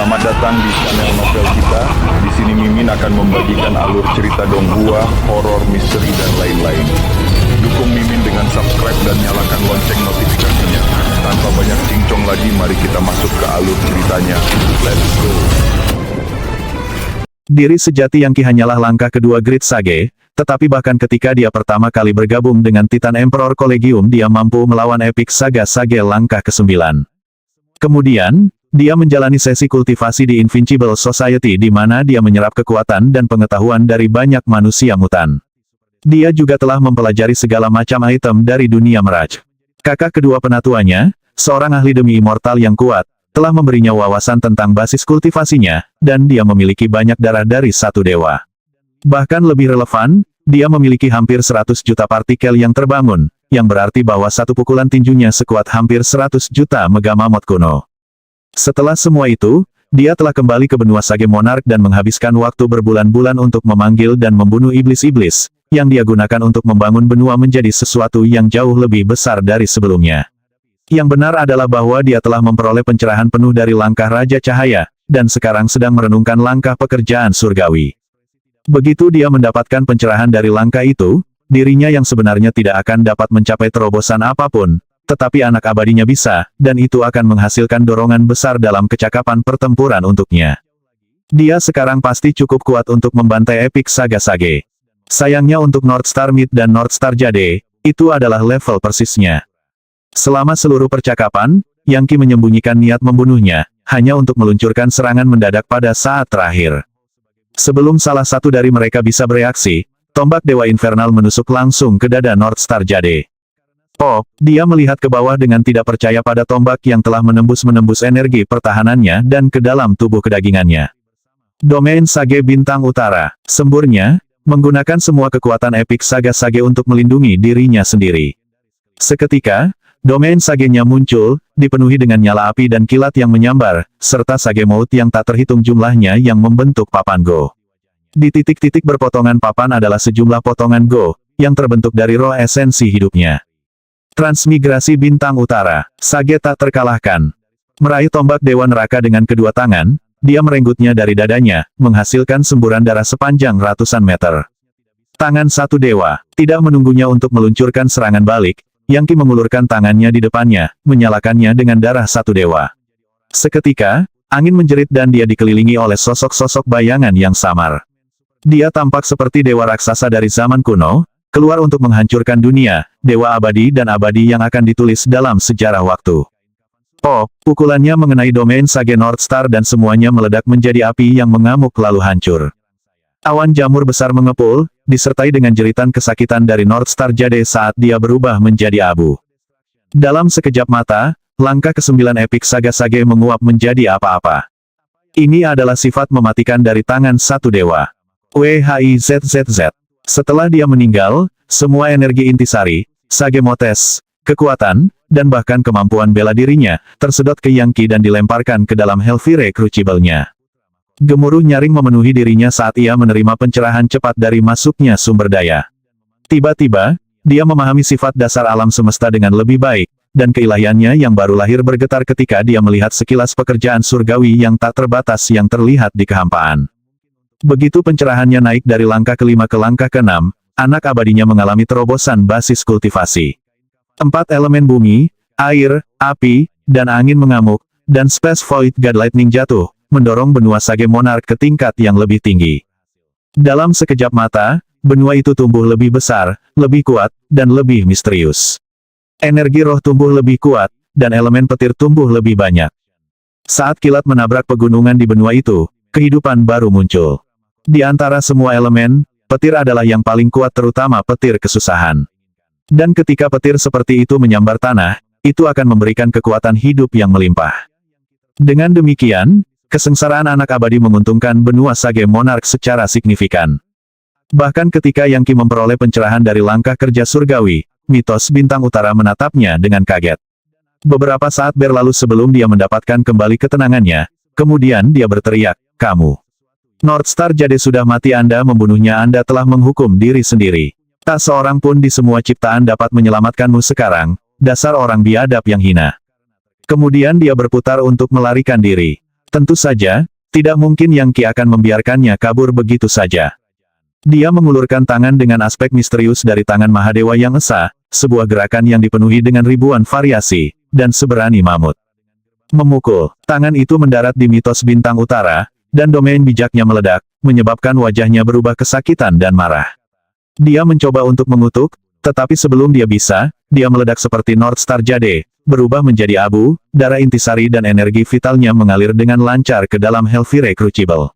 Selamat datang di channel novel kita. Di sini Mimin akan membagikan alur cerita donghua, horor, misteri, dan lain-lain. Dukung Mimin dengan subscribe dan nyalakan lonceng notifikasinya. Tanpa banyak cincong lagi, mari kita masuk ke alur ceritanya. Let's go! Diri sejati Yangki hanyalah langkah kedua Great Sage, tetapi bahkan ketika dia pertama kali bergabung dengan Titan Emperor Collegium dia mampu melawan Epic Saga Sage langkah ke-9. Kemudian, dia menjalani sesi kultivasi di Invincible Society di mana dia menyerap kekuatan dan pengetahuan dari banyak manusia mutan. Dia juga telah mempelajari segala macam item dari dunia Mirage. Kakak kedua penatuannya, seorang ahli demi immortal yang kuat, telah memberinya wawasan tentang basis kultivasinya, dan dia memiliki banyak darah dari satu dewa. Bahkan lebih relevan, dia memiliki hampir 100 juta partikel yang terbangun, yang berarti bahwa satu pukulan tinjunya sekuat hampir 100 juta megamamot kuno. Setelah semua itu, dia telah kembali ke benua Sage Monarch dan menghabiskan waktu berbulan-bulan untuk memanggil dan membunuh iblis-iblis, yang dia gunakan untuk membangun benua menjadi sesuatu yang jauh lebih besar dari sebelumnya. Yang benar adalah bahwa dia telah memperoleh pencerahan penuh dari langkah Raja Cahaya, dan sekarang sedang merenungkan langkah pekerjaan surgawi. Begitu dia mendapatkan pencerahan dari langkah itu, dirinya yang sebenarnya tidak akan dapat mencapai terobosan apapun, tetapi anak abadinya bisa, dan itu akan menghasilkan dorongan besar dalam kecakapan pertempuran untuknya. Dia sekarang pasti cukup kuat untuk membantai Epic Saga Sage. Sayangnya untuk Northstar Mid dan Northstar Jade, itu adalah level persisnya. Selama seluruh percakapan, Yangki menyembunyikan niat membunuhnya, hanya untuk meluncurkan serangan mendadak pada saat terakhir. Sebelum salah satu dari mereka bisa bereaksi, tombak Dewa Infernal menusuk langsung ke dada Northstar Jade. Oh, dia melihat ke bawah dengan tidak percaya pada tombak yang telah menembus energi pertahanannya dan ke dalam tubuh kedagingannya. Domain Sage Bintang Utara, semburnya, menggunakan semua kekuatan Epic Saga Sage untuk melindungi dirinya sendiri. Seketika, domain Sage-nya muncul, dipenuhi dengan nyala api dan kilat yang menyambar, serta Sage Maut yang tak terhitung jumlahnya yang membentuk papan Go. Di titik-titik berpotongan papan adalah sejumlah potongan Go, yang terbentuk dari roh esensi hidupnya. Transmigrasi Bintang Utara, Sage tak terkalahkan. Meraih tombak Dewa Neraka dengan kedua tangan, dia merenggutnya dari dadanya, menghasilkan semburan darah sepanjang ratusan meter. Tangan satu dewa, tidak menunggunya untuk meluncurkan serangan balik, Yangki mengulurkan tangannya di depannya, menyalakannya dengan darah satu dewa. Seketika, angin menjerit dan dia dikelilingi oleh sosok-sosok bayangan yang samar. Dia tampak seperti dewa raksasa dari zaman kuno, keluar untuk menghancurkan dunia, dewa abadi dan abadi yang akan ditulis dalam sejarah waktu. Oh, pukulannya mengenai domain Sage Northstar dan semuanya meledak menjadi api yang mengamuk lalu hancur. Awan jamur besar mengepul, disertai dengan jeritan kesakitan dari Northstar Jade saat dia berubah menjadi abu. Dalam sekejap mata, langkah ke-9 Epic Saga Sage menguap menjadi apa-apa. Ini adalah sifat mematikan dari tangan satu dewa. WHIZZZ. Setelah dia meninggal, semua energi intisari, Sage Motes, kekuatan, dan bahkan kemampuan bela dirinya, tersedot ke Yangki dan dilemparkan ke dalam Hellfire Crucible-nya. Gemuruh nyaring memenuhi dirinya saat ia menerima pencerahan cepat dari masuknya sumber daya. Tiba-tiba, dia memahami sifat dasar alam semesta dengan lebih baik, dan keilahiannya yang baru lahir bergetar ketika dia melihat sekilas pekerjaan surgawi yang tak terbatas yang terlihat di kehampaan. Begitu pencerahannya naik dari langkah ke-5 ke langkah ke-6, anak abadinya mengalami terobosan basis kultivasi. 4 elemen bumi, air, api, dan angin mengamuk, dan Space Void God Lightning jatuh, mendorong benua Sage Monarch ke tingkat yang lebih tinggi. Dalam sekejap mata, benua itu tumbuh lebih besar, lebih kuat, dan lebih misterius. Energi roh tumbuh lebih kuat, dan elemen petir tumbuh lebih banyak. Saat kilat menabrak pegunungan di benua itu, kehidupan baru muncul. Di antara semua elemen, petir adalah yang paling kuat terutama petir kesusahan. Dan ketika petir seperti itu menyambar tanah, itu akan memberikan kekuatan hidup yang melimpah. Dengan demikian, kesengsaraan anak abadi menguntungkan benua Sage Monarch secara signifikan. Bahkan ketika Yangki memperoleh pencerahan dari langkah kerja surgawi, mitos Bintang Utara menatapnya dengan kaget. Beberapa saat berlalu sebelum dia mendapatkan kembali ketenangannya, kemudian dia berteriak, "Kamu! Northstar Jade sudah mati, Anda membunuhnya, Anda telah menghukum diri sendiri. Tak seorang pun di semua ciptaan dapat menyelamatkanmu sekarang, dasar orang biadab yang hina." Kemudian dia berputar untuk melarikan diri. Tentu saja, tidak mungkin Yang Qi akan membiarkannya kabur begitu saja. Dia mengulurkan tangan dengan aspek misterius dari tangan Mahadewa yang esa, sebuah gerakan yang dipenuhi dengan ribuan variasi, dan seberani mamut. Memukul, tangan itu mendarat di mitos bintang utara, dan domain bijaknya meledak, menyebabkan wajahnya berubah kesakitan dan marah. Dia mencoba untuk mengutuk, tetapi sebelum dia bisa, dia meledak seperti North Star Jade, berubah menjadi abu, darah intisari dan energi vitalnya mengalir dengan lancar ke dalam Hellfire Crucible.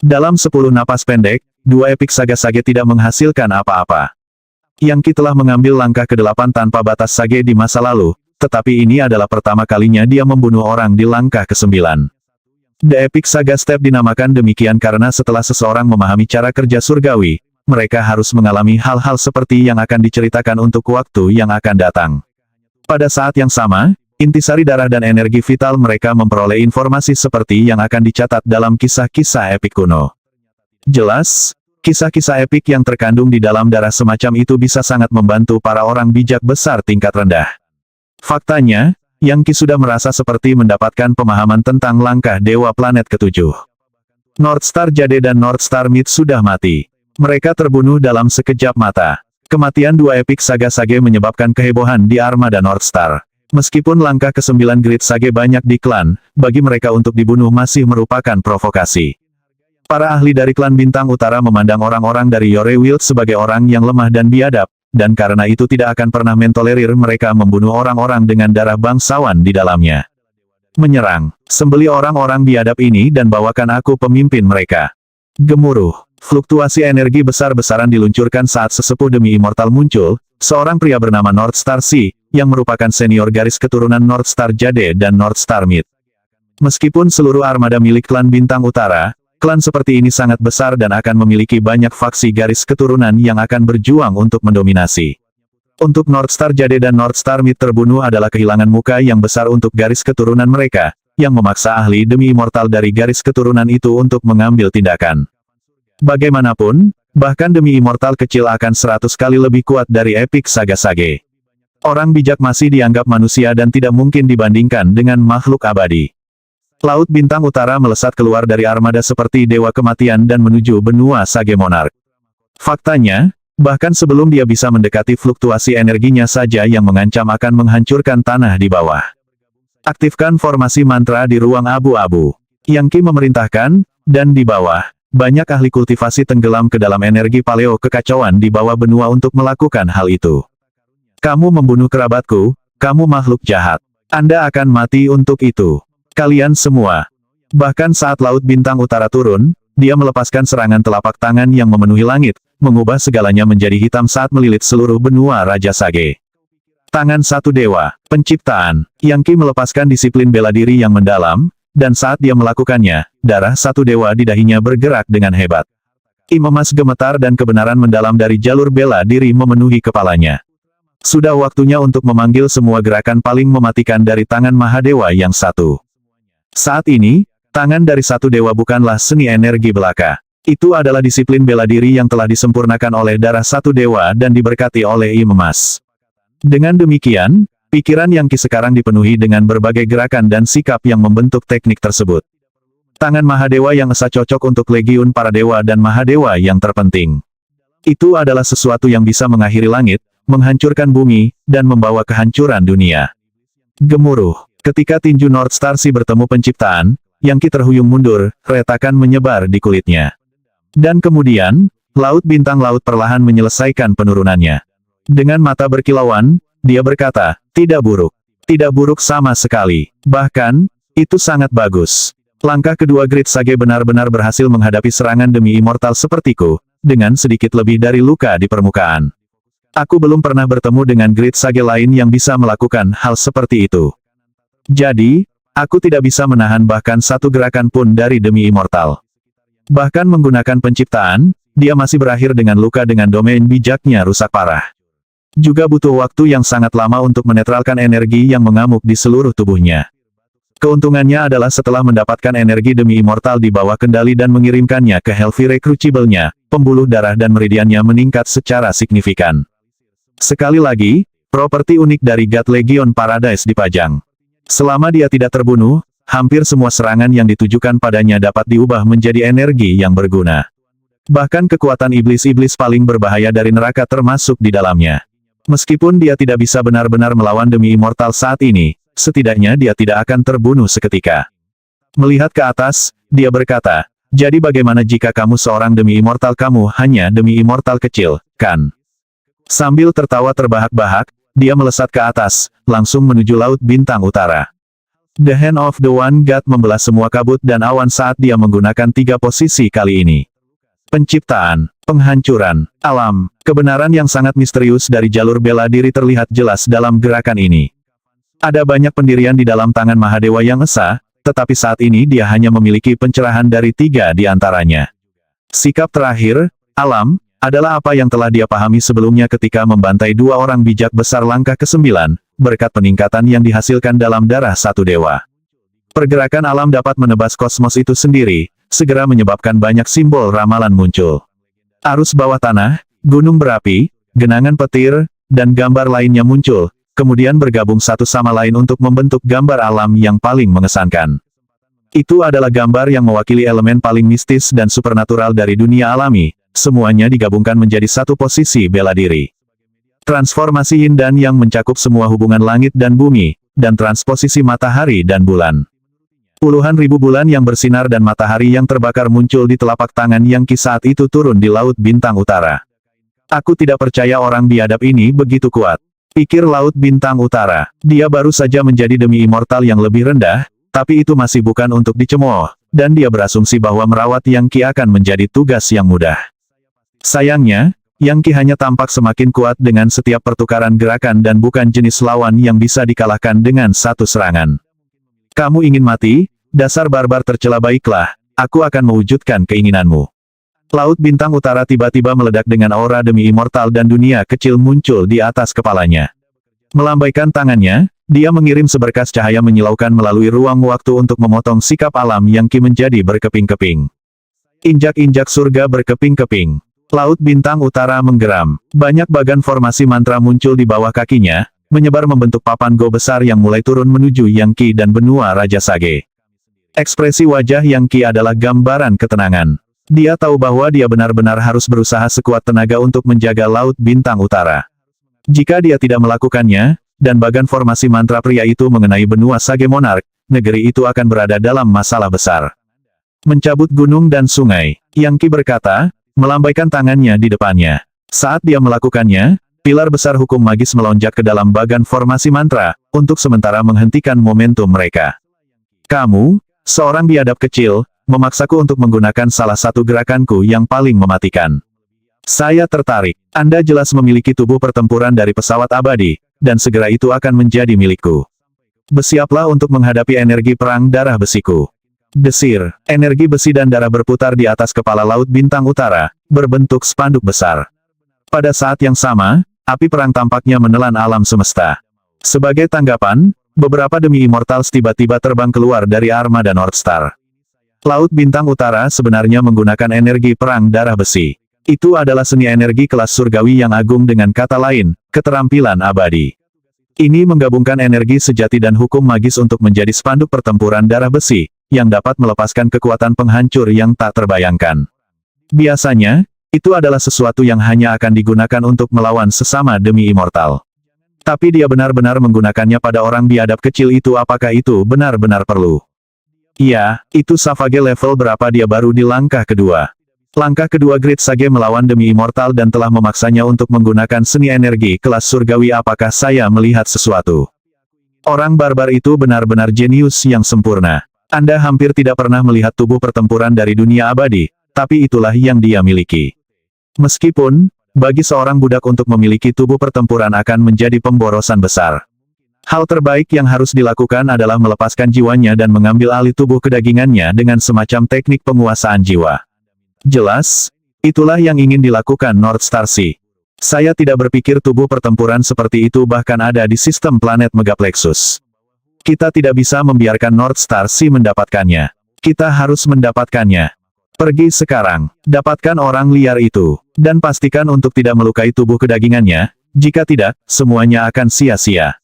Dalam 10 napas pendek, dua epik saga sage tidak menghasilkan apa-apa. Yang Qi telah mengambil langkah ke-8 tanpa batas sage di masa lalu, tetapi ini adalah pertama kalinya dia membunuh orang di langkah ke-9. The Epic Saga Step dinamakan demikian karena setelah seseorang memahami cara kerja surgawi, mereka harus mengalami hal-hal seperti yang akan diceritakan untuk waktu yang akan datang. Pada saat yang sama, intisari darah dan energi vital mereka memperoleh informasi seperti yang akan dicatat dalam kisah-kisah epik kuno. Jelas, kisah-kisah epik yang terkandung di dalam darah semacam itu bisa sangat membantu para orang bijak besar tingkat rendah. Faktanya, Yang Qi sudah merasa seperti mendapatkan pemahaman tentang langkah Dewa Planet ke-7. North Star Jade dan North Star Myth sudah mati. Mereka terbunuh dalam sekejap mata. Kematian dua epik saga sage menyebabkan kehebohan di armada North Star. Meskipun langkah ke-9 Great Sage banyak di klan, bagi mereka untuk dibunuh masih merupakan provokasi. Para ahli dari klan Bintang Utara memandang orang-orang dari Yore Wild sebagai orang yang lemah dan biadab, dan karena itu tidak akan pernah mentolerir mereka membunuh orang-orang dengan darah bangsawan di dalamnya. Menyerang, sembelih orang-orang biadab ini dan bawakan aku pemimpin mereka. Gemuruh, fluktuasi energi besar-besaran diluncurkan saat sesepuh demi immortal muncul, seorang pria bernama North Star Sea, yang merupakan senior garis keturunan North Star Jade dan North Star Myth. Meskipun seluruh armada milik klan Bintang Utara, klan seperti ini sangat besar dan akan memiliki banyak faksi garis keturunan yang akan berjuang untuk mendominasi. Untuk North Star Jade dan North Star Myth terbunuh adalah kehilangan muka yang besar untuk garis keturunan mereka, yang memaksa ahli demi immortal dari garis keturunan itu untuk mengambil tindakan. Bagaimanapun, bahkan demi immortal kecil akan 100 kali lebih kuat dari Epic Saga Sage. Orang bijak masih dianggap manusia dan tidak mungkin dibandingkan dengan makhluk abadi. Laut Bintang Utara melesat keluar dari armada seperti Dewa Kematian dan menuju benua Sage Monarch. Faktanya, bahkan sebelum dia bisa mendekati fluktuasi energinya saja yang mengancam akan menghancurkan tanah di bawah. Aktifkan formasi mantra di ruang abu-abu. Yang Qi memerintahkan, dan di bawah, banyak ahli kultivasi tenggelam ke dalam energi paleo kekacauan di bawah benua untuk melakukan hal itu. Kamu membunuh kerabatku, kamu makhluk jahat. Anda akan mati untuk itu. Kalian semua. Bahkan saat Laut Bintang Utara turun, dia melepaskan serangan telapak tangan yang memenuhi langit, mengubah segalanya menjadi hitam saat melilit seluruh benua Raja Sage. Tangan satu dewa, penciptaan. Yang Qi melepaskan disiplin bela diri yang mendalam, dan saat dia melakukannya, darah satu dewa di dahinya bergerak dengan hebat. Emas gemetar dan kebenaran mendalam dari jalur bela diri memenuhi kepalanya. Sudah waktunya untuk memanggil semua gerakan paling mematikan dari tangan Mahadewa yang satu. Saat ini, tangan dari satu dewa bukanlah seni energi belaka. Itu adalah disiplin bela diri yang telah disempurnakan oleh darah satu dewa dan diberkati oleh emas. Dengan demikian, pikiran Yang Qi sekarang dipenuhi dengan berbagai gerakan dan sikap yang membentuk teknik tersebut. Tangan Mahadewa yang esa cocok untuk legiun para dewa dan Mahadewa yang terpenting. Itu adalah sesuatu yang bisa mengakhiri langit, menghancurkan bumi, dan membawa kehancuran dunia. Gemuruh. Ketika tinju North Star Sea bertemu penciptaan, Yang Qi terhuyung mundur, retakan menyebar di kulitnya. Dan kemudian, Laut Bintang Laut perlahan menyelesaikan penurunannya. Dengan mata berkilauan, dia berkata, tidak buruk. Tidak buruk sama sekali. Bahkan, itu sangat bagus. Langkah kedua Great Sage benar-benar berhasil menghadapi serangan demi immortal sepertiku, dengan sedikit lebih dari luka di permukaan. Aku belum pernah bertemu dengan Great Sage lain yang bisa melakukan hal seperti itu. Jadi, aku tidak bisa menahan bahkan satu gerakan pun dari demi immortal. Bahkan menggunakan penciptaan, dia masih berakhir dengan luka dengan domain bijaknya rusak parah. Juga butuh waktu yang sangat lama untuk menetralkan energi yang mengamuk di seluruh tubuhnya. Keuntungannya adalah setelah mendapatkan energi demi immortal di bawah kendali dan mengirimkannya ke Hellfire Crucible-nya, pembuluh darah dan meridiannya meningkat secara signifikan. Sekali lagi, properti unik dari God Legion Paradise dipajang. Selama dia tidak terbunuh, hampir semua serangan yang ditujukan padanya dapat diubah menjadi energi yang berguna. Bahkan kekuatan iblis-iblis paling berbahaya dari neraka termasuk di dalamnya. Meskipun dia tidak bisa benar-benar melawan demi immortal saat ini, setidaknya dia tidak akan terbunuh seketika. Melihat ke atas, dia berkata, jadi bagaimana jika kamu seorang demi immortal, kamu hanya demi immortal kecil, kan? Sambil tertawa terbahak-bahak, dia melesat ke atas, langsung menuju Laut Bintang Utara. The Hand of the One God membelah semua kabut dan awan saat dia menggunakan 3 posisi kali ini. Penciptaan, penghancuran, alam, kebenaran yang sangat misterius dari jalur bela diri terlihat jelas dalam gerakan ini. Ada banyak pendirian di dalam tangan Mahadewa yang esa, tetapi saat ini dia hanya memiliki pencerahan dari 3 di antaranya. Sikap terakhir, alam, adalah apa yang telah dia pahami sebelumnya ketika membantai 2 orang bijak besar langkah ke-9, berkat peningkatan yang dihasilkan dalam darah satu dewa. Pergerakan alam dapat menebas kosmos itu sendiri, segera menyebabkan banyak simbol ramalan muncul. Arus bawah tanah, gunung berapi, genangan petir, dan gambar lainnya muncul, kemudian bergabung satu sama lain untuk membentuk gambar alam yang paling mengesankan. Itu adalah gambar yang mewakili elemen paling mistis dan supernatural dari dunia alami, semuanya digabungkan menjadi satu posisi bela diri. Transformasi yin dan yang mencakup semua hubungan langit dan bumi, dan transposisi matahari dan bulan. Puluhan ribu bulan yang bersinar dan matahari yang terbakar muncul di telapak tangan Yang Qi saat itu turun di Laut Bintang Utara. Aku tidak percaya orang biadab ini begitu kuat. Pikir Laut Bintang Utara, dia baru saja menjadi demi immortal yang lebih rendah, tapi itu masih bukan untuk dicemooh, dan dia berasumsi bahwa merawat Yang Qi akan menjadi tugas yang mudah. Sayangnya, Yang Qi hanya tampak semakin kuat dengan setiap pertukaran gerakan dan bukan jenis lawan yang bisa dikalahkan dengan satu serangan. Kamu ingin mati? Dasar barbar tercela, baiklah, aku akan mewujudkan keinginanmu. Laut Bintang Utara tiba-tiba meledak dengan aura demi immortal dan dunia kecil muncul di atas kepalanya. Melambaikan tangannya, dia mengirim seberkas cahaya menyilaukan melalui ruang waktu untuk memotong sikap alam Yang Qi menjadi berkeping-keping. Injak-injak surga berkeping-keping. Laut Bintang Utara menggeram. Banyak bagan formasi mantra muncul di bawah kakinya, menyebar membentuk papan go besar yang mulai turun menuju Yang Qi dan benua Raja Sage. Ekspresi wajah Yang Qi adalah gambaran ketenangan. Dia tahu bahwa dia benar-benar harus berusaha sekuat tenaga untuk menjaga Laut Bintang Utara. Jika dia tidak melakukannya, dan bagan formasi mantra pria itu mengenai benua Sage Monarch, negeri itu akan berada dalam masalah besar. Mencabut gunung dan sungai, Yang Qi berkata, melambaikan tangannya di depannya. Saat dia melakukannya, pilar besar hukum magis melonjak ke dalam bagan formasi mantra, untuk sementara menghentikan momentum mereka. Kamu, seorang biadab kecil, memaksaku untuk menggunakan salah satu gerakanku yang paling mematikan. Saya tertarik. Anda jelas memiliki tubuh pertempuran dari pesawat abadi, dan segera itu akan menjadi milikku. Bersiaplah untuk menghadapi energi perang darah besiku. Desir, energi besi dan darah berputar di atas kepala Laut Bintang Utara, berbentuk spanduk besar. Pada saat yang sama, api perang tampaknya menelan alam semesta. Sebagai tanggapan, beberapa demi immortals tiba-tiba terbang keluar dari armada North Star. Laut Bintang Utara sebenarnya menggunakan energi perang darah besi. Itu adalah seni energi kelas surgawi yang agung, dengan kata lain, keterampilan abadi. Ini menggabungkan energi sejati dan hukum magis untuk menjadi spanduk pertempuran darah besi, yang dapat melepaskan kekuatan penghancur yang tak terbayangkan. Biasanya, itu adalah sesuatu yang hanya akan digunakan untuk melawan sesama demi immortal. Tapi dia benar-benar menggunakannya pada orang biadab kecil itu. Apakah itu benar-benar perlu? Iya, itu Savage level berapa? Dia baru di langkah kedua. Langkah kedua Great Sage melawan demi immortal dan telah memaksanya untuk menggunakan seni energi kelas surgawi. Apakah saya melihat sesuatu? Orang barbar itu benar-benar jenius yang sempurna. Anda hampir tidak pernah melihat tubuh pertempuran dari dunia abadi, tapi itulah yang dia miliki. Meskipun, bagi seorang budak untuk memiliki tubuh pertempuran akan menjadi pemborosan besar. Hal terbaik yang harus dilakukan adalah melepaskan jiwanya dan mengambil alih tubuh kedagingannya dengan semacam teknik penguasaan jiwa. Jelas, itulah yang ingin dilakukan North Star Sea. Saya tidak berpikir tubuh pertempuran seperti itu bahkan ada di sistem planet Megaplexus. Kita tidak bisa membiarkan North Star Sea mendapatkannya. Kita harus mendapatkannya. Pergi sekarang, dapatkan orang liar itu, dan pastikan untuk tidak melukai tubuh kedagingannya, jika tidak, semuanya akan sia-sia.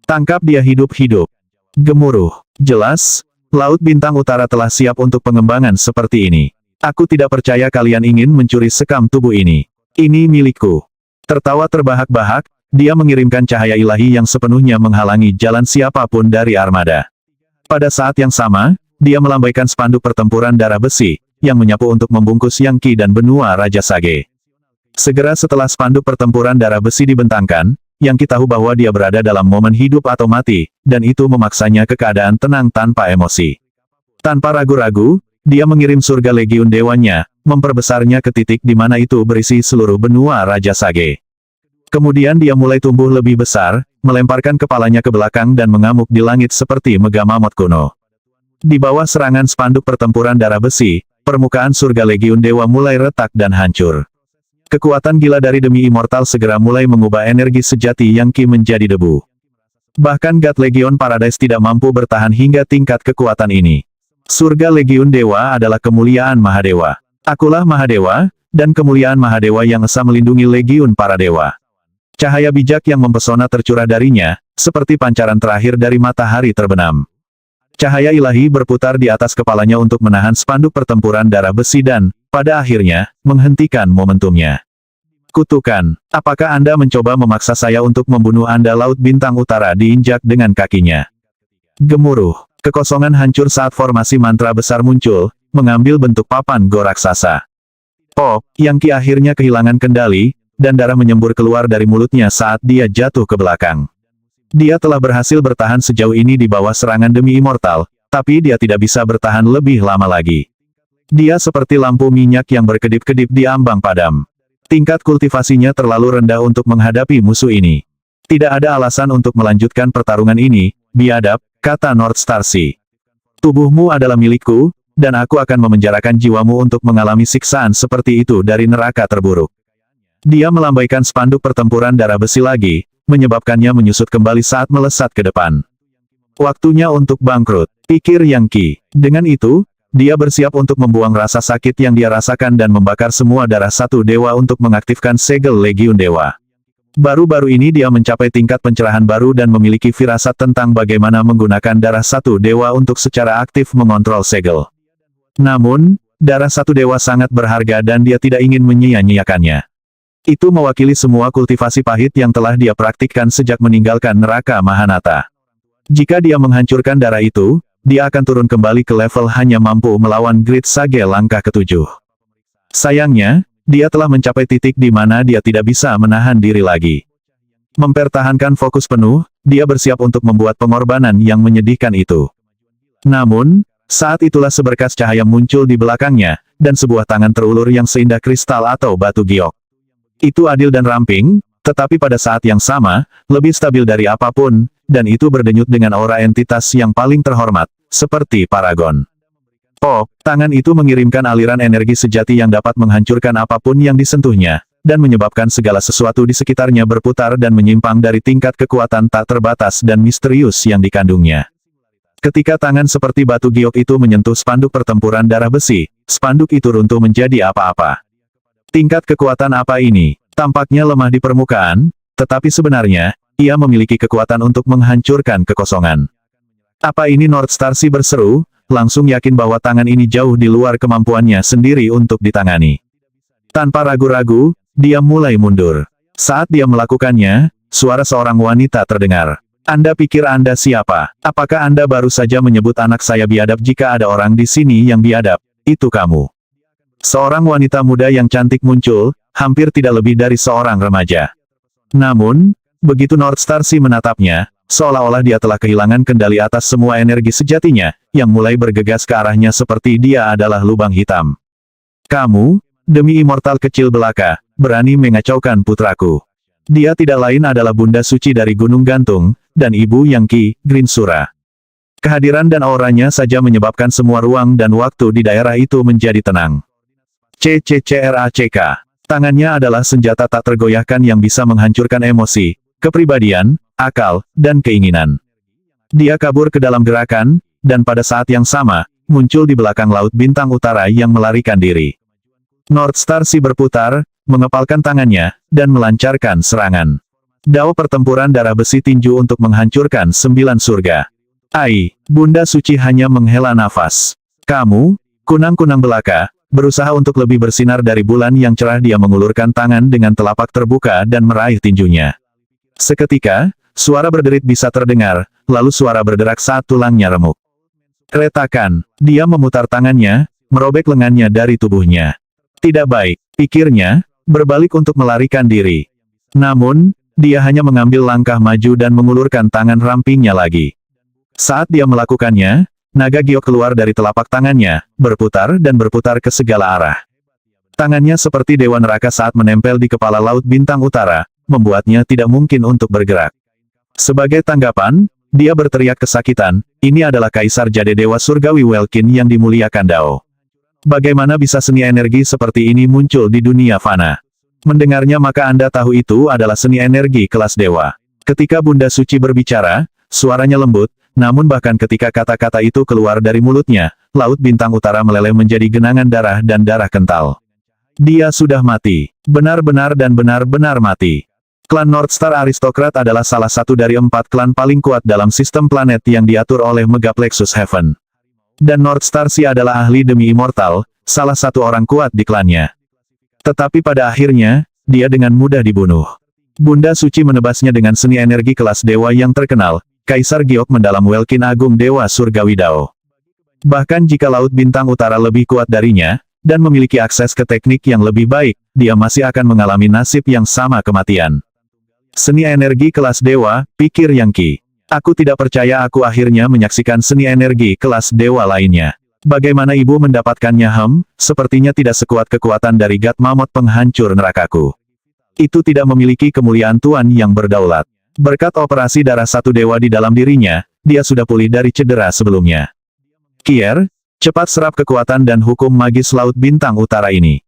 Tangkap dia hidup-hidup. Gemuruh. Jelas, Laut Bintang Utara telah siap untuk pengembangan seperti ini. Aku tidak percaya kalian ingin mencuri sekam tubuh ini. Ini milikku. Tertawa terbahak-bahak, dia mengirimkan cahaya ilahi yang sepenuhnya menghalangi jalan siapapun dari armada. Pada saat yang sama, dia melambaikan spanduk pertempuran darah besi, yang menyapu untuk membungkus Yang Qi dan benua Raja Sage. Segera setelah spanduk pertempuran darah besi dibentangkan, Yang Qi tahu bahwa dia berada dalam momen hidup atau mati, dan itu memaksanya ke keadaan tenang tanpa emosi. Tanpa ragu-ragu, dia mengirim surga legiun dewanya, memperbesarnya ke titik di mana itu berisi seluruh benua Raja Sage. Kemudian dia mulai tumbuh lebih besar, melemparkan kepalanya ke belakang dan mengamuk di langit seperti mega mamut kuno. Di bawah serangan spanduk pertempuran darah besi, permukaan surga legiun dewa mulai retak dan hancur. Kekuatan gila dari demi immortal segera mulai mengubah energi sejati Yang Qi menjadi debu. Bahkan God Legion Paradise tidak mampu bertahan hingga tingkat kekuatan ini. Surga Legiun Dewa adalah kemuliaan Mahadewa. Akulah Mahadewa, dan kemuliaan Mahadewa yang esa melindungi Legiun para dewa. Cahaya bijak yang mempesona tercurah darinya, seperti pancaran terakhir dari matahari terbenam. Cahaya ilahi berputar di atas kepalanya untuk menahan spanduk pertempuran darah besi dan, pada akhirnya, menghentikan momentumnya. Kutukan, apakah Anda mencoba memaksa saya untuk membunuh Anda? Laut Bintang Utara diinjak dengan kakinya. Gemuruh, kekosongan hancur saat formasi mantra besar muncul, mengambil bentuk papan go raksasa. Pop, Yang Qi akhirnya kehilangan kendali, dan darah menyembur keluar dari mulutnya saat dia jatuh ke belakang. Dia telah berhasil bertahan sejauh ini di bawah serangan demi immortal, tapi dia tidak bisa bertahan lebih lama lagi. Dia seperti lampu minyak yang berkedip-kedip di ambang padam. Tingkat kultivasinya terlalu rendah untuk menghadapi musuh ini. Tidak ada alasan untuk melanjutkan pertarungan ini, biadab, kata North Star Sea. Tubuhmu adalah milikku, dan aku akan memenjarakan jiwamu untuk mengalami siksaan seperti itu dari neraka terburuk. Dia melambaikan spanduk pertempuran darah besi lagi, menyebabkannya menyusut kembali saat melesat ke depan. Waktunya untuk bangkrut, pikir Yang Qi. Dengan itu, dia bersiap untuk membuang rasa sakit yang dia rasakan dan membakar semua darah satu dewa untuk mengaktifkan segel Legiun Dewa. Baru-baru ini dia mencapai tingkat pencerahan baru dan memiliki firasat tentang bagaimana menggunakan darah satu dewa untuk secara aktif mengontrol segel. Namun, darah satu dewa sangat berharga dan dia tidak ingin menyia-nyiakannya. Itu mewakili semua kultivasi pahit yang telah dia praktikkan sejak meninggalkan neraka Mahanata. Jika dia menghancurkan darah itu, dia akan turun kembali ke level hanya mampu melawan Great Sage langkah ke-7. Sayangnya, dia telah mencapai titik di mana dia tidak bisa menahan diri lagi. Mempertahankan fokus penuh, dia bersiap untuk membuat pengorbanan yang menyedihkan itu. Namun, saat itulah seberkas cahaya muncul di belakangnya, dan sebuah tangan terulur yang seindah kristal atau batu giok. Itu adil dan ramping, tetapi pada saat yang sama, lebih stabil dari apapun, dan itu berdenyut dengan aura entitas yang paling terhormat, seperti Paragon. Oh, tangan itu mengirimkan aliran energi sejati yang dapat menghancurkan apapun yang disentuhnya, dan menyebabkan segala sesuatu di sekitarnya berputar dan menyimpang dari tingkat kekuatan tak terbatas dan misterius yang dikandungnya. Ketika tangan seperti batu giok itu menyentuh spanduk pertempuran darah besi, spanduk itu runtuh menjadi apa-apa. Tingkat kekuatan apa ini? Tampaknya lemah di permukaan, tetapi sebenarnya, ia memiliki kekuatan untuk menghancurkan kekosongan. Apa ini? North Star Sea berseru, langsung yakin bahwa tangan ini jauh di luar kemampuannya sendiri untuk ditangani. Tanpa ragu-ragu, dia mulai mundur. Saat dia melakukannya, suara seorang wanita terdengar. Anda pikir Anda siapa? Apakah Anda baru saja menyebut anak saya biadab? Jika ada orang di sini yang biadab, itu kamu. Seorang wanita muda yang cantik muncul, hampir tidak lebih dari seorang remaja. Namun, begitu North Star Sea menatapnya, seolah-olah dia telah kehilangan kendali atas semua energi sejatinya, yang mulai bergegas ke arahnya seperti dia adalah lubang hitam. Kamu, demi immortal kecil belaka, berani mengacaukan putraku. Dia tidak lain adalah Bunda Suci dari Gunung Gantung, dan Ibu Yang Qi, Green Sura. Kehadiran dan auranya saja menyebabkan semua ruang dan waktu di daerah itu menjadi tenang. CCCRACK. Tangannya adalah senjata tak tergoyahkan yang bisa menghancurkan emosi, kepribadian, akal, dan keinginan. Dia kabur ke dalam gerakan, dan pada saat yang sama, muncul di belakang Laut Bintang Utara yang melarikan diri. North Star Sea berputar, mengepalkan tangannya, dan melancarkan serangan. Dao pertempuran darah besi tinju untuk menghancurkan 9 surga. Ai, Bunda Suci hanya menghela nafas. Kamu, kunang-kunang belaka, berusaha untuk lebih bersinar dari bulan yang cerah. Dia mengulurkan tangan dengan telapak terbuka dan meraih tinjunya. Seketika, suara berderit bisa terdengar, lalu suara berderak saat tulangnya remuk. Retakan, dia memutar tangannya, merobek lengannya dari tubuhnya. Tidak baik, pikirnya, berbalik untuk melarikan diri. Namun, dia hanya mengambil langkah maju dan mengulurkan tangan rampingnya lagi. Saat dia melakukannya, naga giok keluar dari telapak tangannya, berputar dan berputar ke segala arah. Tangannya seperti dewa neraka saat menempel di kepala Laut Bintang Utara, membuatnya tidak mungkin untuk bergerak. Sebagai tanggapan, dia berteriak kesakitan, ini adalah Kaisar Jade Dewa Surgawi Welkin yang dimuliakan Dao. Bagaimana bisa seni energi seperti ini muncul di dunia fana? Mendengarnya maka Anda tahu itu adalah seni energi kelas dewa. Ketika Bunda Suci berbicara, suaranya lembut, namun bahkan ketika kata-kata itu keluar dari mulutnya, Laut Bintang Utara meleleh menjadi genangan darah dan darah kental. Dia sudah mati. Benar-benar dan benar-benar mati. Klan Northstar Aristokrat adalah salah satu dari 4 klan paling kuat dalam sistem planet yang diatur oleh Megaplexus Heaven. Dan Northstar Si adalah ahli demi immortal, salah satu orang kuat di klannya. Tetapi pada akhirnya, dia dengan mudah dibunuh. Bunda Suci menebasnya dengan seni energi kelas dewa yang terkenal, Kaisar Giok mendalam Welkin Agung Dewa Surgawi Dao. Bahkan jika Laut Bintang Utara lebih kuat darinya, dan memiliki akses ke teknik yang lebih baik, dia masih akan mengalami nasib yang sama kematian. Seni energi kelas dewa, pikir Yang Qi. Aku tidak percaya aku akhirnya menyaksikan seni energi kelas dewa lainnya. Bagaimana ibu mendapatkannya? Sepertinya tidak sekuat kekuatan dari God Mammoth penghancur nerakaku. Itu tidak memiliki kemuliaan Tuan yang berdaulat. Berkat operasi darah satu dewa di dalam dirinya, dia sudah pulih dari cedera sebelumnya. Kier, cepat serap kekuatan dan hukum magis Laut Bintang Utara ini.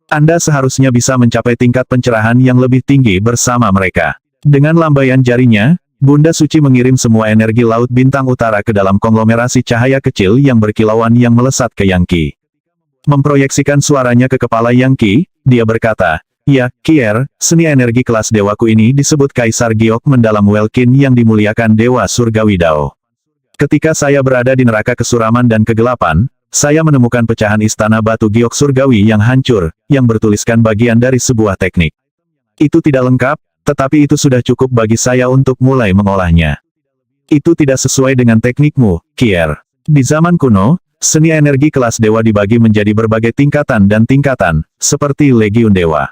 Anda seharusnya bisa mencapai tingkat pencerahan yang lebih tinggi bersama mereka. Dengan lambaian jarinya, Bunda Suci mengirim semua energi Laut Bintang Utara ke dalam konglomerasi cahaya kecil yang berkilauan yang melesat ke Yang Qi. Memproyeksikan suaranya ke kepala Yang Qi, dia berkata, ya, Kier, seni energi kelas dewaku ini disebut Kaisar Giok mendalam Welkin yang dimuliakan Dewa Surgawi Dao. Ketika saya berada di neraka kesuraman dan kegelapan, saya menemukan pecahan istana batu giok surgawi yang hancur, yang bertuliskan bagian dari sebuah teknik. Itu tidak lengkap, tetapi itu sudah cukup bagi saya untuk mulai mengolahnya. Itu tidak sesuai dengan teknikmu, Kier. Di zaman kuno, seni energi kelas dewa dibagi menjadi berbagai tingkatan dan tingkatan, seperti Legiun Dewa.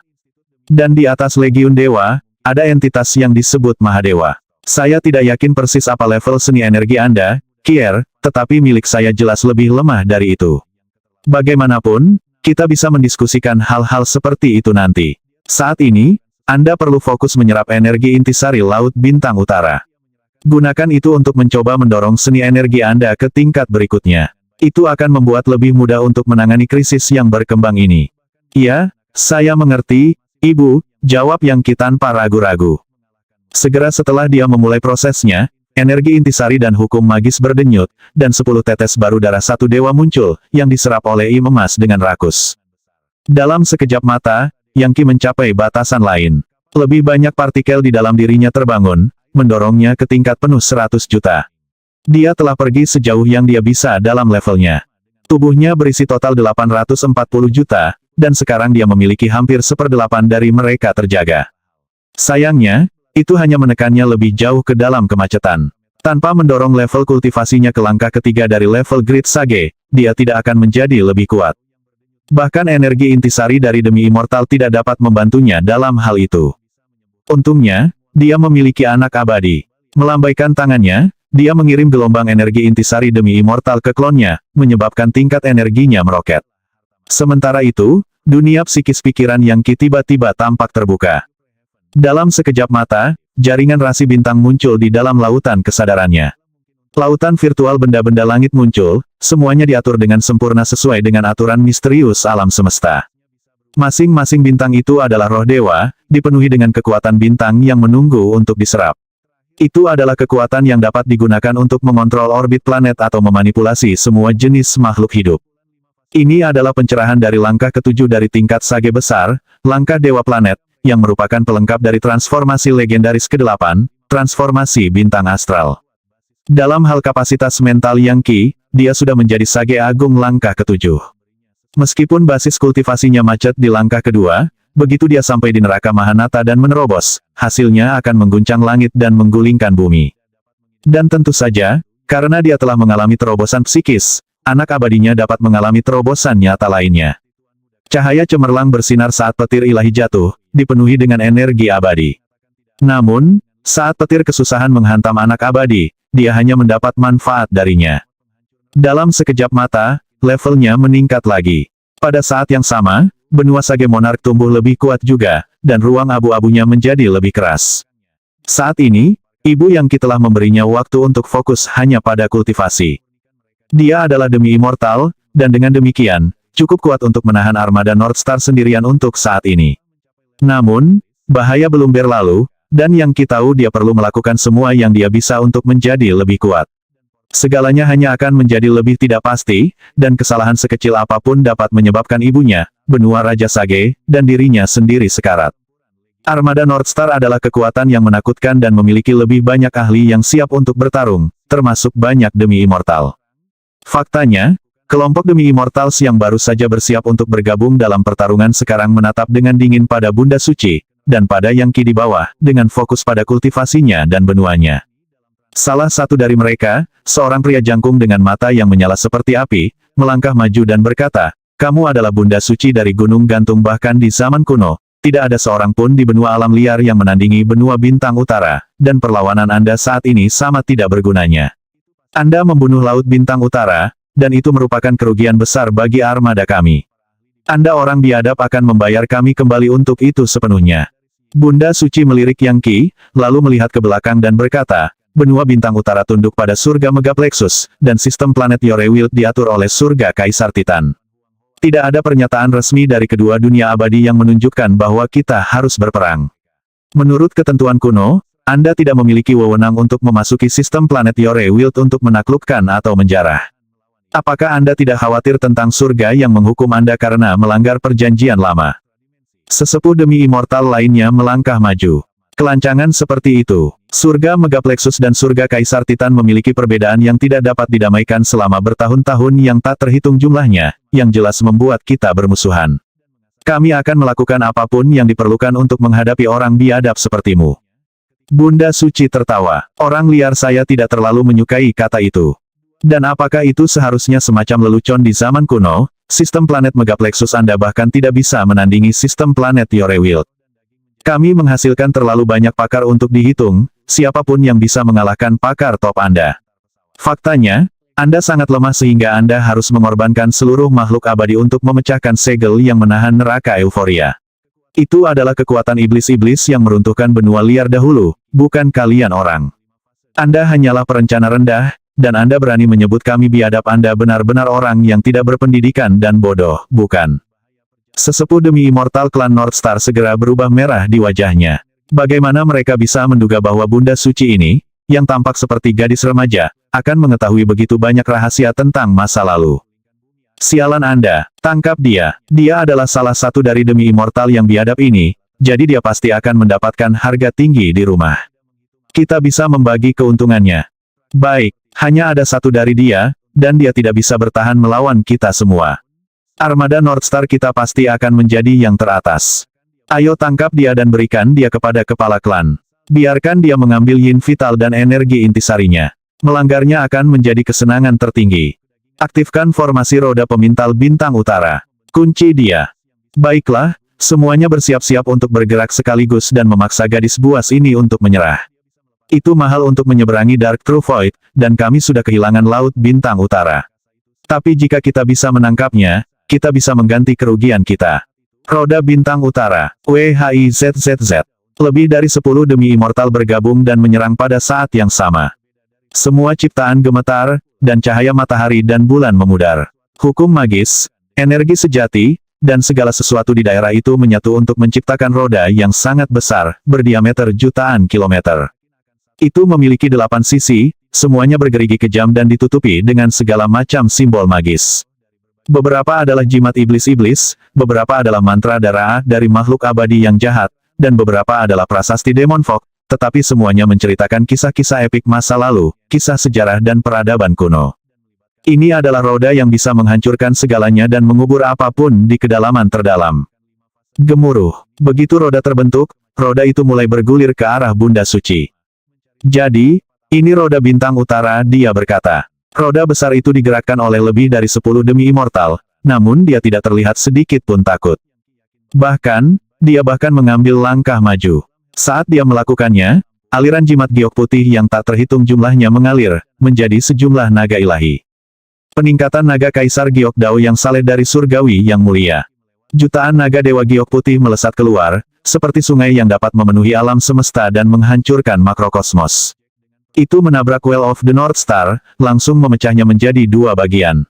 Dan di atas Legiun Dewa, ada entitas yang disebut Mahadewa. Saya tidak yakin persis apa level seni energi Anda, Kier, tetapi milik saya jelas lebih lemah dari itu. Bagaimanapun, kita bisa mendiskusikan hal-hal seperti itu nanti. Saat ini, Anda perlu fokus menyerap energi intisari Laut Bintang Utara. Gunakan itu untuk mencoba mendorong seni energi Anda ke tingkat berikutnya. Itu akan membuat lebih mudah untuk menangani krisis yang berkembang ini. Ya, saya mengerti, Ibu, jawab Yang Qi tanpa ragu-ragu. Segera setelah dia memulai prosesnya, energi intisari dan hukum magis berdenyut, dan 10 tetes baru darah satu dewa muncul, yang diserap oleh Im emas dengan rakus. Dalam sekejap mata, Yang Qi mencapai batasan lain. Lebih banyak partikel di dalam dirinya terbangun, mendorongnya ke tingkat penuh 100 juta. Dia telah pergi sejauh yang dia bisa dalam levelnya. Tubuhnya berisi total 840 juta, dan sekarang dia memiliki hampir 1/8 dari mereka terjaga. Sayangnya, itu hanya menekannya lebih jauh ke dalam kemacetan. Tanpa mendorong level kultivasinya ke langkah ketiga dari level Great Sage, dia tidak akan menjadi lebih kuat. Bahkan energi intisari dari demi immortal tidak dapat membantunya dalam hal itu. Untungnya, dia memiliki anak abadi. Melambaikan tangannya, dia mengirim gelombang energi intisari demi immortal ke klonnya, menyebabkan tingkat energinya meroket. Sementara itu, dunia psikis pikiran Yang Qi tiba-tiba tampak terbuka. Dalam sekejap mata, jaringan rasi bintang muncul di dalam lautan kesadarannya. Lautan virtual benda-benda langit muncul, semuanya diatur dengan sempurna sesuai dengan aturan misterius alam semesta. Masing-masing bintang itu adalah roh dewa, dipenuhi dengan kekuatan bintang yang menunggu untuk diserap. Itu adalah kekuatan yang dapat digunakan untuk mengontrol orbit planet atau memanipulasi semua jenis makhluk hidup. Ini adalah pencerahan dari langkah ketujuh dari tingkat Sage besar, langkah Dewa Planet, yang merupakan pelengkap dari transformasi legendaris ke-8, transformasi bintang astral. Dalam hal kapasitas mental yang Qi, dia sudah menjadi Sage Agung langkah ke-7. Meskipun basis kultivasinya macet di langkah kedua, begitu dia sampai di neraka Mahanata dan menerobos, hasilnya akan mengguncang langit dan menggulingkan bumi. Dan tentu saja, karena dia telah mengalami terobosan psikis, anak abadinya dapat mengalami terobosan nyata lainnya. Cahaya cemerlang bersinar saat petir ilahi jatuh, dipenuhi dengan energi abadi. Namun, saat petir kesusahan menghantam anak abadi, dia hanya mendapat manfaat darinya. Dalam sekejap mata, levelnya meningkat lagi. Pada saat yang sama, benua Sage Monarch tumbuh lebih kuat juga, dan ruang abu-abunya menjadi lebih keras. Saat ini, Ibu Yang Qi telah memberinya waktu untuk fokus hanya pada kultivasi. Dia adalah demi immortal, dan dengan demikian, cukup kuat untuk menahan armada Northstar sendirian untuk saat ini. Namun, bahaya belum berlalu, dan Yang Qi tahu dia perlu melakukan semua yang dia bisa untuk menjadi lebih kuat. Segalanya hanya akan menjadi lebih tidak pasti, dan kesalahan sekecil apapun dapat menyebabkan ibunya, benua Raja Sage, dan dirinya sendiri sekarat. Armada Northstar adalah kekuatan yang menakutkan dan memiliki lebih banyak ahli yang siap untuk bertarung, termasuk banyak demi immortal. Faktanya, kelompok demi immortals yang baru saja bersiap untuk bergabung dalam pertarungan sekarang menatap dengan dingin pada Bunda Suci, dan pada Yang Qi di bawah, dengan fokus pada kultivasinya dan benuanya. Salah satu dari mereka, seorang pria jangkung dengan mata yang menyala seperti api, melangkah maju dan berkata, "Kamu adalah Bunda Suci dari Gunung Gantung bahkan di zaman kuno, tidak ada seorang pun di benua alam liar yang menandingi benua Bintang Utara, dan perlawanan Anda saat ini sama tidak bergunanya. Anda membunuh Laut Bintang Utara, dan itu merupakan kerugian besar bagi armada kami. Anda orang biadab akan membayar kami kembali untuk itu sepenuhnya." Bunda Suci melirik Yang Qi, lalu melihat ke belakang dan berkata, "Benua Bintang Utara tunduk pada surga Megaplexus, dan sistem planet Yorewild diatur oleh surga Kaisar Titan. Tidak ada pernyataan resmi dari kedua dunia abadi yang menunjukkan bahwa kita harus berperang. Menurut ketentuan kuno, Anda tidak memiliki wewenang untuk memasuki sistem planet Yorewild untuk menaklukkan atau menjarah. Apakah Anda tidak khawatir tentang surga yang menghukum Anda karena melanggar perjanjian lama?" Sesepuh demi immortal lainnya melangkah maju. Kelancangan seperti itu. Surga Megaplexus dan surga Kaisar Titan memiliki perbedaan yang tidak dapat didamaikan selama bertahun-tahun yang tak terhitung jumlahnya, yang jelas membuat kita bermusuhan. Kami akan melakukan apapun yang diperlukan untuk menghadapi orang biadab sepertimu. Bunda Suci tertawa. Orang liar saya tidak terlalu menyukai kata itu. Dan apakah itu seharusnya semacam lelucon di zaman kuno? Sistem planet Megaplexus Anda bahkan tidak bisa menandingi sistem planet Yorewild. Kami menghasilkan terlalu banyak pakar untuk dihitung, siapapun yang bisa mengalahkan pakar top Anda. Faktanya, Anda sangat lemah sehingga Anda harus mengorbankan seluruh makhluk abadi untuk memecahkan segel yang menahan neraka euforia. Itu adalah kekuatan iblis-iblis yang meruntuhkan benua liar dahulu, bukan kalian orang. Anda hanyalah perencana rendah, dan Anda berani menyebut kami biadab. Anda benar-benar orang yang tidak berpendidikan dan bodoh, bukan? Sesepuh demi immortal klan Northstar segera berubah merah di wajahnya. Bagaimana mereka bisa menduga bahwa Bunda Suci ini, yang tampak seperti gadis remaja, akan mengetahui begitu banyak rahasia tentang masa lalu? Sialan Anda, tangkap dia. Dia adalah salah satu dari demi immortal yang biadab ini, jadi dia pasti akan mendapatkan harga tinggi di rumah. Kita bisa membagi keuntungannya. Baik, hanya ada satu dari dia, dan dia tidak bisa bertahan melawan kita semua. Armada Northstar kita pasti akan menjadi yang teratas. Ayo tangkap dia dan berikan dia kepada kepala klan. Biarkan dia mengambil yin vital dan energi intisarinya. Melanggarnya akan menjadi kesenangan tertinggi. Aktifkan formasi roda pemintal Bintang Utara. Kunci dia. Baiklah, semuanya bersiap-siap untuk bergerak sekaligus dan memaksa gadis buas ini untuk menyerah. Itu mahal untuk menyeberangi Dark True Void, dan kami sudah kehilangan Laut Bintang Utara. Tapi jika kita bisa menangkapnya, kita bisa mengganti kerugian kita. Roda Bintang Utara, WHIZZZ. Lebih dari 10 demi immortal bergabung dan menyerang pada saat yang sama. Semua ciptaan gemetar, dan cahaya matahari dan bulan memudar. Hukum magis, energi sejati, dan segala sesuatu di daerah itu menyatu untuk menciptakan roda yang sangat besar, berdiameter jutaan kilometer. Itu memiliki 8 sisi, semuanya bergerigi kejam dan ditutupi dengan segala macam simbol magis. Beberapa adalah jimat iblis-iblis, beberapa adalah mantra darah dari makhluk abadi yang jahat, dan beberapa adalah prasasti Demon Fog, tetapi semuanya menceritakan kisah-kisah epik masa lalu, kisah sejarah dan peradaban kuno. Ini adalah roda yang bisa menghancurkan segalanya dan mengubur apapun di kedalaman terdalam. Gemuruh. Begitu roda terbentuk, roda itu mulai bergulir ke arah Bunda Suci. Jadi, ini roda bintang utara, dia berkata. Roda besar itu digerakkan oleh lebih dari 10 demi immortal, namun dia tidak terlihat sedikit pun takut. Bahkan, dia bahkan mengambil langkah maju. Saat dia melakukannya, aliran jimat giok putih yang tak terhitung jumlahnya mengalir, menjadi sejumlah naga ilahi. Peningkatan naga Kaisar Giok Dao yang saleh dari surgawi yang mulia. Jutaan naga dewa giok putih melesat keluar, seperti sungai yang dapat memenuhi alam semesta dan menghancurkan makrokosmos. Itu menabrak Well of the North Star, langsung memecahnya menjadi dua bagian.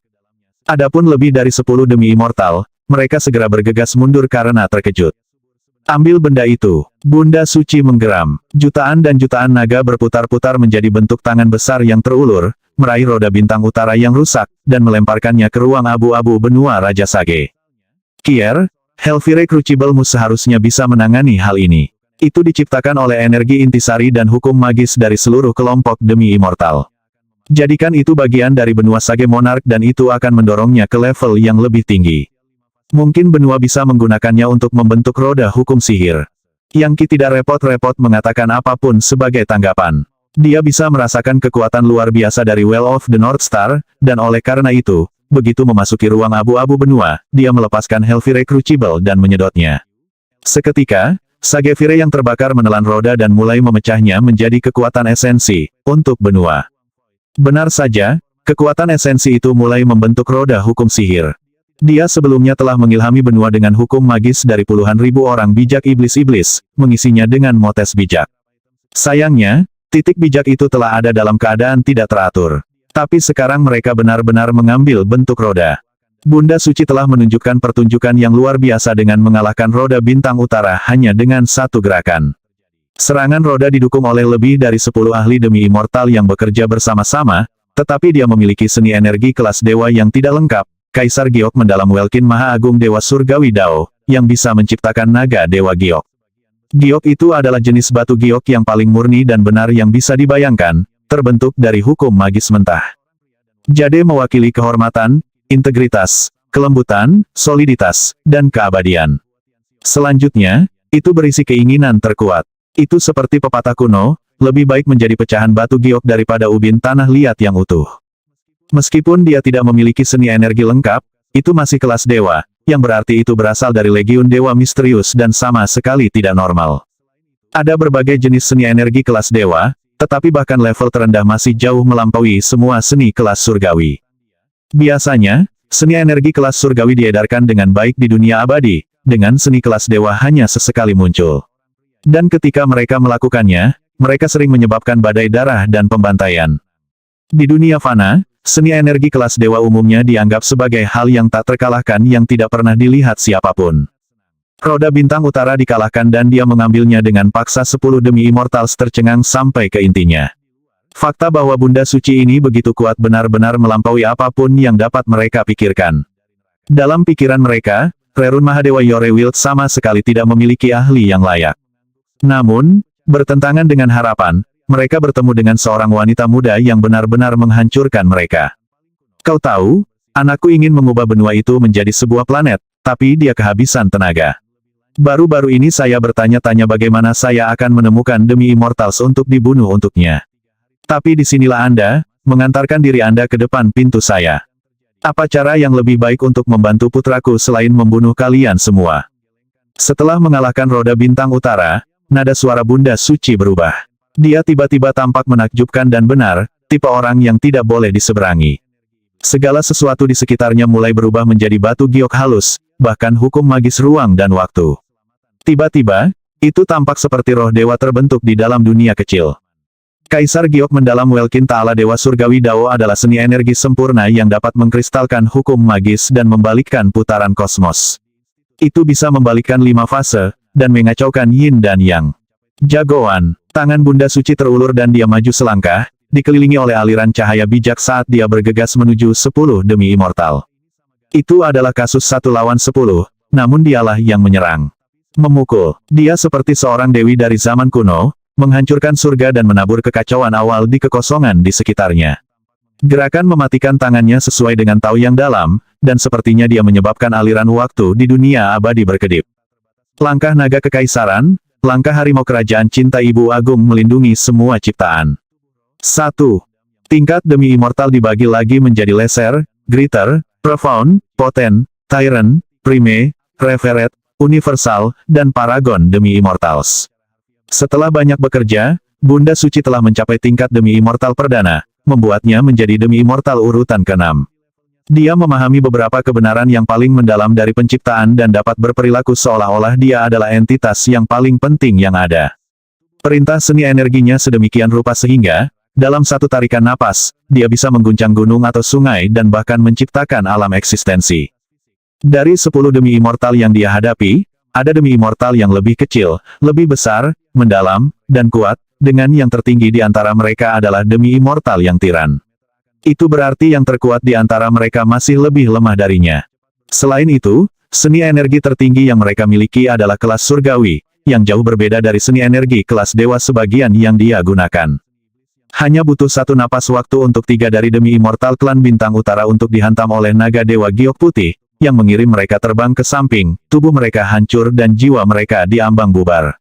Adapun lebih dari 10 demi immortal, mereka segera bergegas mundur karena terkejut. Ambil benda itu. Bunda Suci menggeram. Jutaan dan jutaan naga berputar-putar menjadi bentuk tangan besar yang terulur, meraih roda bintang utara yang rusak, dan melemparkannya ke ruang abu-abu benua Raja Sage. Kier, Hellfire Crucible seharusnya bisa menangani hal ini. Itu diciptakan oleh energi intisari dan hukum magis dari seluruh kelompok demi immortal. Jadikan itu bagian dari benua Sage Monarch dan itu akan mendorongnya ke level yang lebih tinggi. Mungkin benua bisa menggunakannya untuk membentuk roda hukum sihir. Yang Qi tidak repot-repot mengatakan apapun sebagai tanggapan. Dia bisa merasakan kekuatan luar biasa dari Well of the North Star, dan oleh karena itu, begitu memasuki ruang abu-abu benua, dia melepaskan Hellfire Crucible dan menyedotnya. Seketika, Sagefire yang terbakar menelan roda dan mulai memecahnya menjadi kekuatan esensi, untuk benua. Benar saja, kekuatan esensi itu mulai membentuk roda hukum sihir. Dia sebelumnya telah mengilhami benua dengan hukum magis dari puluhan ribu orang bijak iblis-iblis, mengisinya dengan motes bijak. Sayangnya, titik bijak itu telah ada dalam keadaan tidak teratur. Tapi sekarang mereka benar-benar mengambil bentuk roda. Bunda Suci telah menunjukkan pertunjukan yang luar biasa dengan mengalahkan roda bintang utara hanya dengan satu gerakan. Serangan roda didukung oleh lebih dari 10 ahli demi immortal yang bekerja bersama-sama, tetapi dia memiliki seni energi kelas dewa yang tidak lengkap. Kaisar Giok mendalam Welkin Maha Agung Dewa Surgawi Dao, yang bisa menciptakan naga Dewa Giok. Giok itu adalah jenis batu giok yang paling murni dan benar yang bisa dibayangkan, terbentuk dari hukum magis mentah. Jade mewakili kehormatan, integritas, kelembutan, soliditas, dan keabadian. Selanjutnya, itu berisi keinginan terkuat. Itu seperti pepatah kuno, lebih baik menjadi pecahan batu giok daripada ubin tanah liat yang utuh. Meskipun dia tidak memiliki seni energi lengkap, itu masih kelas dewa, yang berarti itu berasal dari legiun dewa misterius dan sama sekali tidak normal. Ada berbagai jenis seni energi kelas dewa, tetapi bahkan level terendah masih jauh melampaui semua seni kelas surgawi. Biasanya, seni energi kelas surgawi diedarkan dengan baik di dunia abadi, dengan seni kelas dewa hanya sesekali muncul. Dan ketika mereka melakukannya, mereka sering menyebabkan badai darah dan pembantaian. Di dunia fana, seni energi kelas dewa umumnya dianggap sebagai hal yang tak terkalahkan yang tidak pernah dilihat siapapun. Roda bintang utara dikalahkan dan dia mengambilnya dengan paksa 10 demi immortals tercengang sampai ke intinya. Fakta bahwa Bunda Suci ini begitu kuat benar-benar melampaui apapun yang dapat mereka pikirkan. Dalam pikiran mereka, Rerun Mahadewa Yore Wild sama sekali tidak memiliki ahli yang layak. Namun, bertentangan dengan harapan, mereka bertemu dengan seorang wanita muda yang benar-benar menghancurkan mereka. Kau tahu, anakku ingin mengubah benua itu menjadi sebuah planet, tapi dia kehabisan tenaga. Baru-baru ini saya bertanya-tanya bagaimana saya akan menemukan demi immortals untuk dibunuh untuknya. Tapi disinilah Anda, mengantarkan diri Anda ke depan pintu saya. Apa cara yang lebih baik untuk membantu putraku selain membunuh kalian semua? Setelah mengalahkan roda bintang utara, nada suara Bunda Suci berubah. Dia tiba-tiba tampak menakjubkan dan benar, tipe orang yang tidak boleh diseberangi. Segala sesuatu di sekitarnya mulai berubah menjadi batu giok halus, bahkan hukum magis ruang dan waktu. Tiba-tiba, itu tampak seperti roh dewa terbentuk di dalam dunia kecil. Kaisar Giok mendalam Welkin Ta'ala Dewa Surgawi Dao adalah seni energi sempurna yang dapat mengkristalkan hukum magis dan membalikkan putaran kosmos. Itu bisa membalikkan 5 fase, dan mengacaukan yin dan yang. Jagoan, tangan Bunda Suci terulur dan dia maju selangkah, dikelilingi oleh aliran cahaya bijak saat dia bergegas menuju 10 demi immortal. Itu adalah kasus 1 lawan 10, namun dialah yang menyerang. Memukul, dia seperti seorang dewi dari zaman kuno, menghancurkan surga dan menabur kekacauan awal di kekosongan di sekitarnya. Gerakan mematikan tangannya sesuai dengan tahu yang dalam, dan sepertinya dia menyebabkan aliran waktu di dunia abadi berkedip. Langkah naga kekaisaran, langkah harimau kerajaan cinta Ibu Agung melindungi semua ciptaan. 1. Tingkat demi immortal dibagi lagi menjadi Lesser, Greater, Profound, Potent, Tyrant, Prime, Revered, Universal, dan Paragon demi Immortals. Setelah banyak bekerja, Bunda Suci telah mencapai tingkat demi immortal perdana, membuatnya menjadi demi immortal urutan ke-6. Dia memahami beberapa kebenaran yang paling mendalam dari penciptaan dan dapat berperilaku seolah-olah dia adalah entitas yang paling penting yang ada. Perintah seni energinya sedemikian rupa sehingga, dalam satu tarikan napas, dia bisa mengguncang gunung atau sungai dan bahkan menciptakan alam eksistensi. Dari 10 demi immortal yang dia hadapi, ada demi immortal yang lebih kecil, lebih besar, mendalam, dan kuat, dengan yang tertinggi di antara mereka adalah demi immortal yang tiran. Itu berarti yang terkuat di antara mereka masih lebih lemah darinya. Selain itu, seni energi tertinggi yang mereka miliki adalah kelas surgawi, yang jauh berbeda dari seni energi kelas dewa sebagian yang dia gunakan. Hanya butuh satu napas waktu untuk 3 dari demi immortal klan bintang utara untuk dihantam oleh naga dewa giok putih, yang mengirim mereka terbang ke samping, tubuh mereka hancur dan jiwa mereka diambang bubar.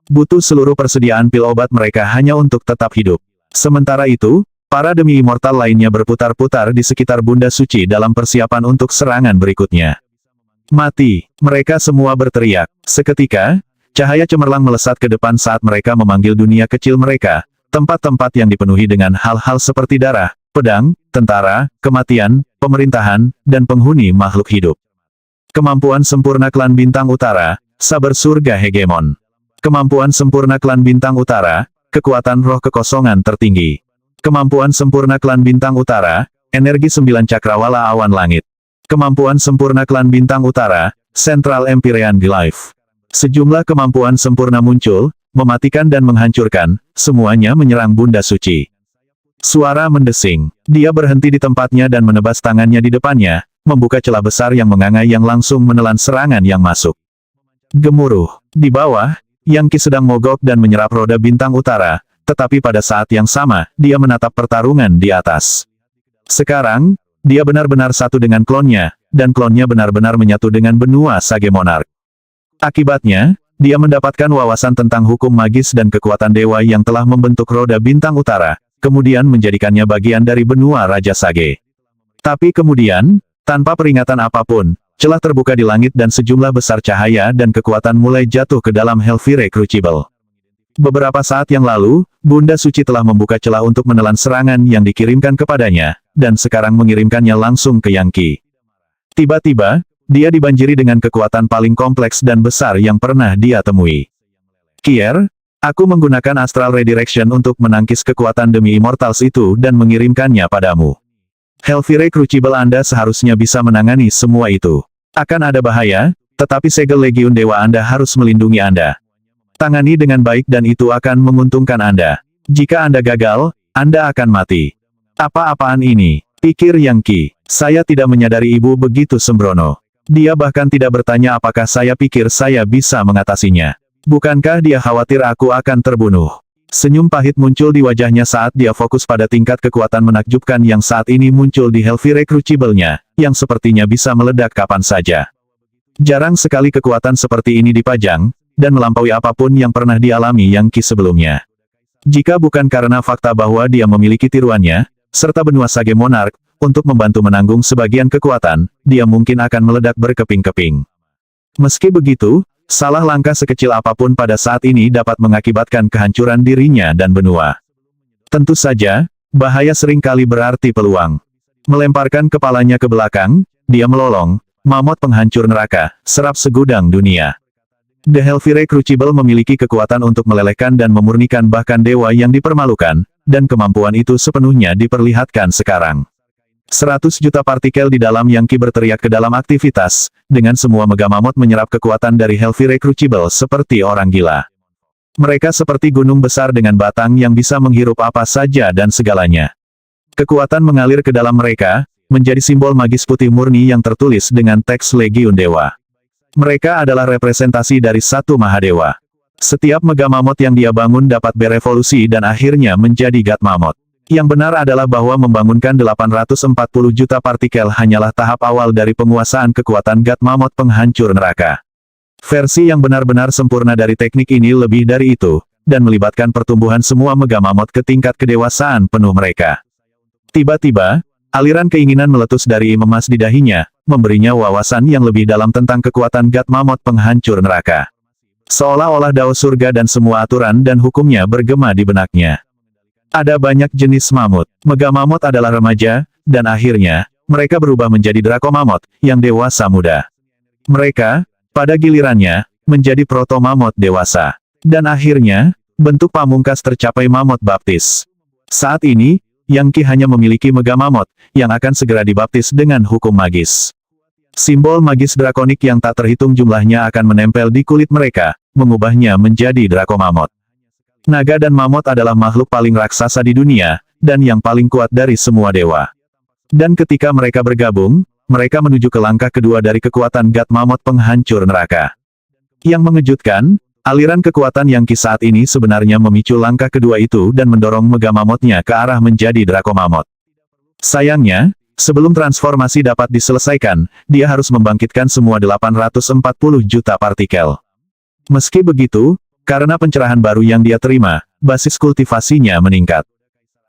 Butuh seluruh persediaan pil obat mereka hanya untuk tetap hidup. Sementara itu, para demi immortal lainnya berputar-putar di sekitar Bunda Suci dalam persiapan untuk serangan berikutnya. Mati! Mereka semua berteriak. Seketika, cahaya cemerlang melesat ke depan saat mereka memanggil dunia kecil mereka, tempat-tempat yang dipenuhi dengan hal-hal seperti darah, pedang, tentara, kematian, pemerintahan, dan penghuni makhluk hidup. Kemampuan sempurna klan bintang utara, saber surga hegemon. Kemampuan sempurna klan bintang utara, kekuatan roh kekosongan tertinggi. Kemampuan sempurna klan bintang utara, energi 9 cakrawala awan langit. Kemampuan sempurna klan bintang utara, Central Empyrean Glyph. Sejumlah kemampuan sempurna muncul, mematikan dan menghancurkan, semuanya menyerang Bunda Suci. Suara mendesing. Dia berhenti di tempatnya dan menebas tangannya di depannya, membuka celah besar yang mengangai yang langsung menelan serangan yang masuk. Gemuruh. Di bawah, Yang Qi sedang mogok dan menyerap roda bintang utara, tetapi pada saat yang sama, dia menatap pertarungan di atas. Sekarang, dia benar-benar satu dengan klonnya, dan klonnya benar-benar menyatu dengan benua Sage Monarch. Akibatnya, dia mendapatkan wawasan tentang hukum magis dan kekuatan dewa yang telah membentuk roda bintang utara, kemudian menjadikannya bagian dari benua Raja Sage. Tapi kemudian, tanpa peringatan apapun, celah terbuka di langit dan sejumlah besar cahaya dan kekuatan mulai jatuh ke dalam Hellfire Crucible. Beberapa saat yang lalu, Bunda Suci telah membuka celah untuk menelan serangan yang dikirimkan kepadanya, dan sekarang mengirimkannya langsung ke Yang Qi. Tiba-tiba, dia dibanjiri dengan kekuatan paling kompleks dan besar yang pernah dia temui. Kier, aku menggunakan Astral Redirection untuk menangkis kekuatan demi Immortals itu dan mengirimkannya padamu. Hellfire Crucible Anda seharusnya bisa menangani semua itu. Akan ada bahaya, tetapi segel Legiun Dewa Anda harus melindungi Anda. Tangani dengan baik dan itu akan menguntungkan Anda. Jika Anda gagal, Anda akan mati. Apa-apaan ini? Pikir Yang Qi. Saya tidak menyadari ibu begitu sembrono. Dia bahkan tidak bertanya apakah saya pikir saya bisa mengatasinya. Bukankah dia khawatir aku akan terbunuh? Senyum pahit muncul di wajahnya saat dia fokus pada tingkat kekuatan menakjubkan yang saat ini muncul di Hellfire Crucible-nya, yang sepertinya bisa meledak kapan saja. Jarang sekali kekuatan seperti ini dipajang, dan melampaui apapun yang pernah dialami Yang Qi sebelumnya. Jika bukan karena fakta bahwa dia memiliki tiruannya, serta benua Sage Monarch, untuk membantu menanggung sebagian kekuatan, dia mungkin akan meledak berkeping-keping. Meski begitu, salah langkah sekecil apapun pada saat ini dapat mengakibatkan kehancuran dirinya dan benua. Tentu saja, bahaya seringkali berarti peluang. Melemparkan kepalanya ke belakang, dia melolong, mamut penghancur neraka, serap segudang dunia. The Hellfire Crucible memiliki kekuatan untuk melelehkan dan memurnikan bahkan dewa yang dipermalukan, dan kemampuan itu sepenuhnya diperlihatkan sekarang. 100 juta partikel di dalam Yang Qi berteriak ke dalam aktivitas, dengan semua mega mamut menyerap kekuatan dari Hellfire Crucible seperti orang gila. Mereka seperti gunung besar dengan batang yang bisa menghirup apa saja dan segalanya. Kekuatan mengalir ke dalam mereka, menjadi simbol magis putih murni yang tertulis dengan teks Legiun Dewa. Mereka adalah representasi dari satu Mahadewa. Setiap mega mammoth yang dia bangun dapat berevolusi dan akhirnya menjadi God Mammoth. Yang benar adalah bahwa membangunkan 840 juta partikel hanyalah tahap awal dari penguasaan kekuatan God Mammoth penghancur neraka. Versi yang benar-benar sempurna dari teknik ini lebih dari itu, dan melibatkan pertumbuhan semua mega mammoth ke tingkat kedewasaan penuh mereka. Tiba-tiba, aliran keinginan meletus dari emas di dahinya, memberinya wawasan yang lebih dalam tentang kekuatan God Mammoth penghancur neraka. Seolah-olah dao surga dan semua aturan dan hukumnya bergema di benaknya. Ada banyak jenis mamut. Mega mamut adalah remaja, dan akhirnya, mereka berubah menjadi Draco Mammoth, yang dewasa muda. Mereka, pada gilirannya, menjadi Proto Mammoth dewasa. Dan akhirnya, bentuk pamungkas tercapai Mammoth Baptis. Saat ini, Yang Qi hanya memiliki Mega Mammoth, yang akan segera dibaptis dengan hukum magis. Simbol magis drakonik yang tak terhitung jumlahnya akan menempel di kulit mereka, mengubahnya menjadi Draco Mammoth. Naga dan mammoth adalah makhluk paling raksasa di dunia, dan yang paling kuat dari semua dewa. Dan ketika mereka bergabung, mereka menuju ke langkah kedua dari kekuatan God Mammoth penghancur neraka. Yang mengejutkan, aliran kekuatan Yang Qi saat ini sebenarnya memicu langkah kedua itu dan mendorong Mega Mammoth-nya ke arah menjadi Draco Mammoth. Sayangnya, sebelum transformasi dapat diselesaikan, dia harus membangkitkan semua 840 juta partikel. Meski begitu, karena pencerahan baru yang dia terima, basis kultivasinya meningkat.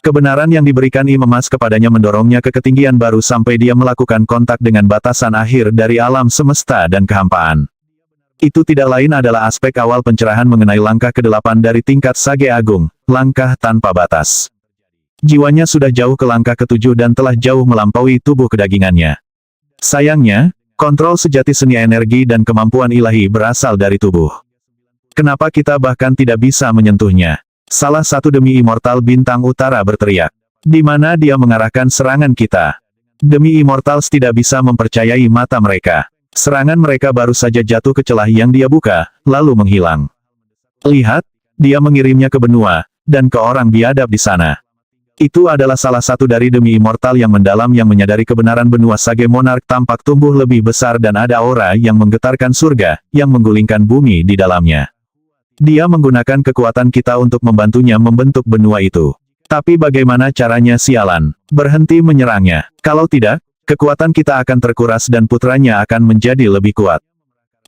Kebenaran yang diberikan emas kepadanya mendorongnya ke ketinggian baru sampai dia melakukan kontak dengan batasan akhir dari alam semesta dan kehampaan. Itu tidak lain adalah aspek awal pencerahan mengenai langkah ke-8 dari tingkat Sage Agung, langkah tanpa batas. Jiwanya sudah jauh ke langkah ke-7 dan telah jauh melampaui tubuh kedagingannya. Sayangnya, kontrol sejati seni energi dan kemampuan ilahi berasal dari tubuh. Kenapa kita bahkan tidak bisa menyentuhnya? Salah satu demi Immortal Bintang Utara berteriak. Di mana dia mengarahkan serangan kita? Demi Immortals tidak bisa mempercayai mata mereka. Serangan mereka baru saja jatuh ke celah yang dia buka, lalu menghilang. Lihat, dia mengirimnya ke benua, dan ke orang biadab di sana. Itu adalah salah satu dari demi Immortal yang mendalam yang menyadari kebenaran benua Sage Monarch tampak tumbuh lebih besar dan ada aura yang menggetarkan surga, yang menggulingkan bumi di dalamnya. Dia menggunakan kekuatan kita untuk membantunya membentuk benua itu. Tapi bagaimana caranya sialan? Berhenti menyerangnya. Kalau tidak, kekuatan kita akan terkuras dan putranya akan menjadi lebih kuat.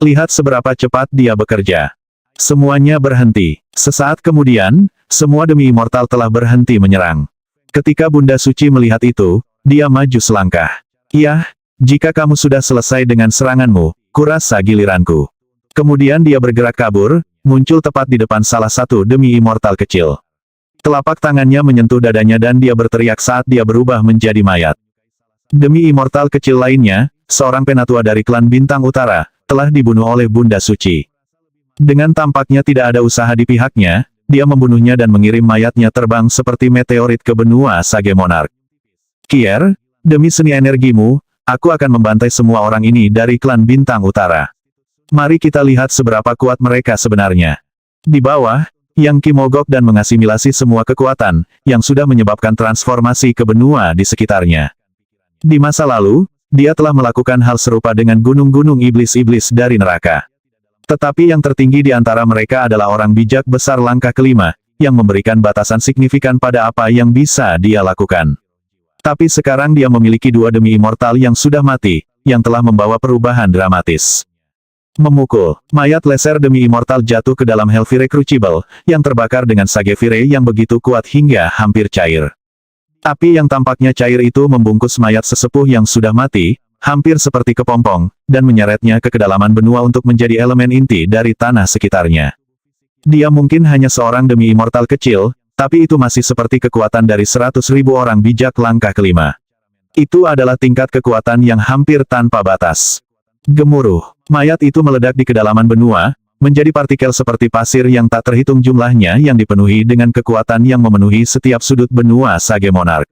Lihat seberapa cepat dia bekerja. Semuanya berhenti. Sesaat kemudian, semua demi Immortal telah berhenti menyerang. Ketika Bunda Suci melihat itu, dia maju selangkah. Iya, jika kamu sudah selesai dengan seranganmu, kurasa giliranku. Kemudian dia bergerak kabur, muncul tepat di depan salah satu demi Immortal kecil. Telapak tangannya menyentuh dadanya dan dia berteriak saat dia berubah menjadi mayat. Demi Immortal kecil lainnya, seorang penatua dari klan Bintang Utara, telah dibunuh oleh Bunda Suci. Dengan tampaknya tidak ada usaha di pihaknya, dia membunuhnya dan mengirim mayatnya terbang seperti meteorit ke benua Sage Monarch. Kier, demi seni energimu, aku akan membantai semua orang ini dari klan Bintang Utara. Mari kita lihat seberapa kuat mereka sebenarnya. Di bawah, Yang Qi mogok dan mengasimilasi semua kekuatan, yang sudah menyebabkan transformasi ke benua di sekitarnya. Di masa lalu, dia telah melakukan hal serupa dengan gunung-gunung iblis-iblis dari neraka. Tetapi yang tertinggi di antara mereka adalah orang bijak besar langkah kelima, yang memberikan batasan signifikan pada apa yang bisa dia lakukan. Tapi sekarang dia memiliki dua demi Immortal yang sudah mati, yang telah membawa perubahan dramatis. Memukul, mayat leser demi Immortal jatuh ke dalam Hellfire Crucible, yang terbakar dengan Sage Fire yang begitu kuat hingga hampir cair. Api yang tampaknya cair itu membungkus mayat sesepuh yang sudah mati, hampir seperti kepompong, dan menyeretnya ke kedalaman benua untuk menjadi elemen inti dari tanah sekitarnya. Dia mungkin hanya seorang demi Immortal kecil, tapi itu masih seperti kekuatan dari 100.000 orang bijak langkah kelima. Itu adalah tingkat kekuatan yang hampir tanpa batas. Gemuruh, mayat itu meledak di kedalaman benua, menjadi partikel seperti pasir yang tak terhitung jumlahnya yang dipenuhi dengan kekuatan yang memenuhi setiap sudut benua Sage Monarch.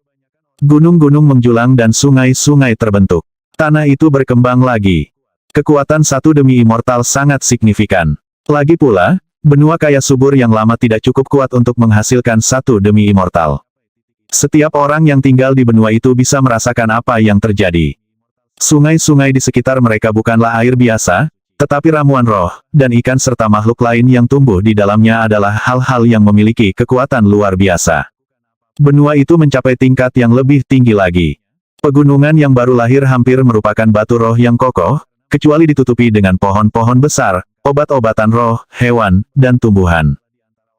Gunung-gunung menjulang dan sungai-sungai terbentuk. Tanah itu berkembang lagi. Kekuatan satu demi Immortal sangat signifikan. Lagi pula, benua kaya subur yang lama tidak cukup kuat untuk menghasilkan satu demi Immortal. Setiap orang yang tinggal di benua itu bisa merasakan apa yang terjadi. Sungai-sungai di sekitar mereka bukanlah air biasa, Tetapi ramuan roh, dan ikan serta makhluk lain yang tumbuh di dalamnya adalah hal-hal yang memiliki kekuatan luar biasa. Benua itu mencapai tingkat yang lebih tinggi lagi. Pegunungan yang baru lahir hampir merupakan batu roh yang kokoh, kecuali ditutupi dengan pohon-pohon besar, obat-obatan roh, hewan, dan tumbuhan.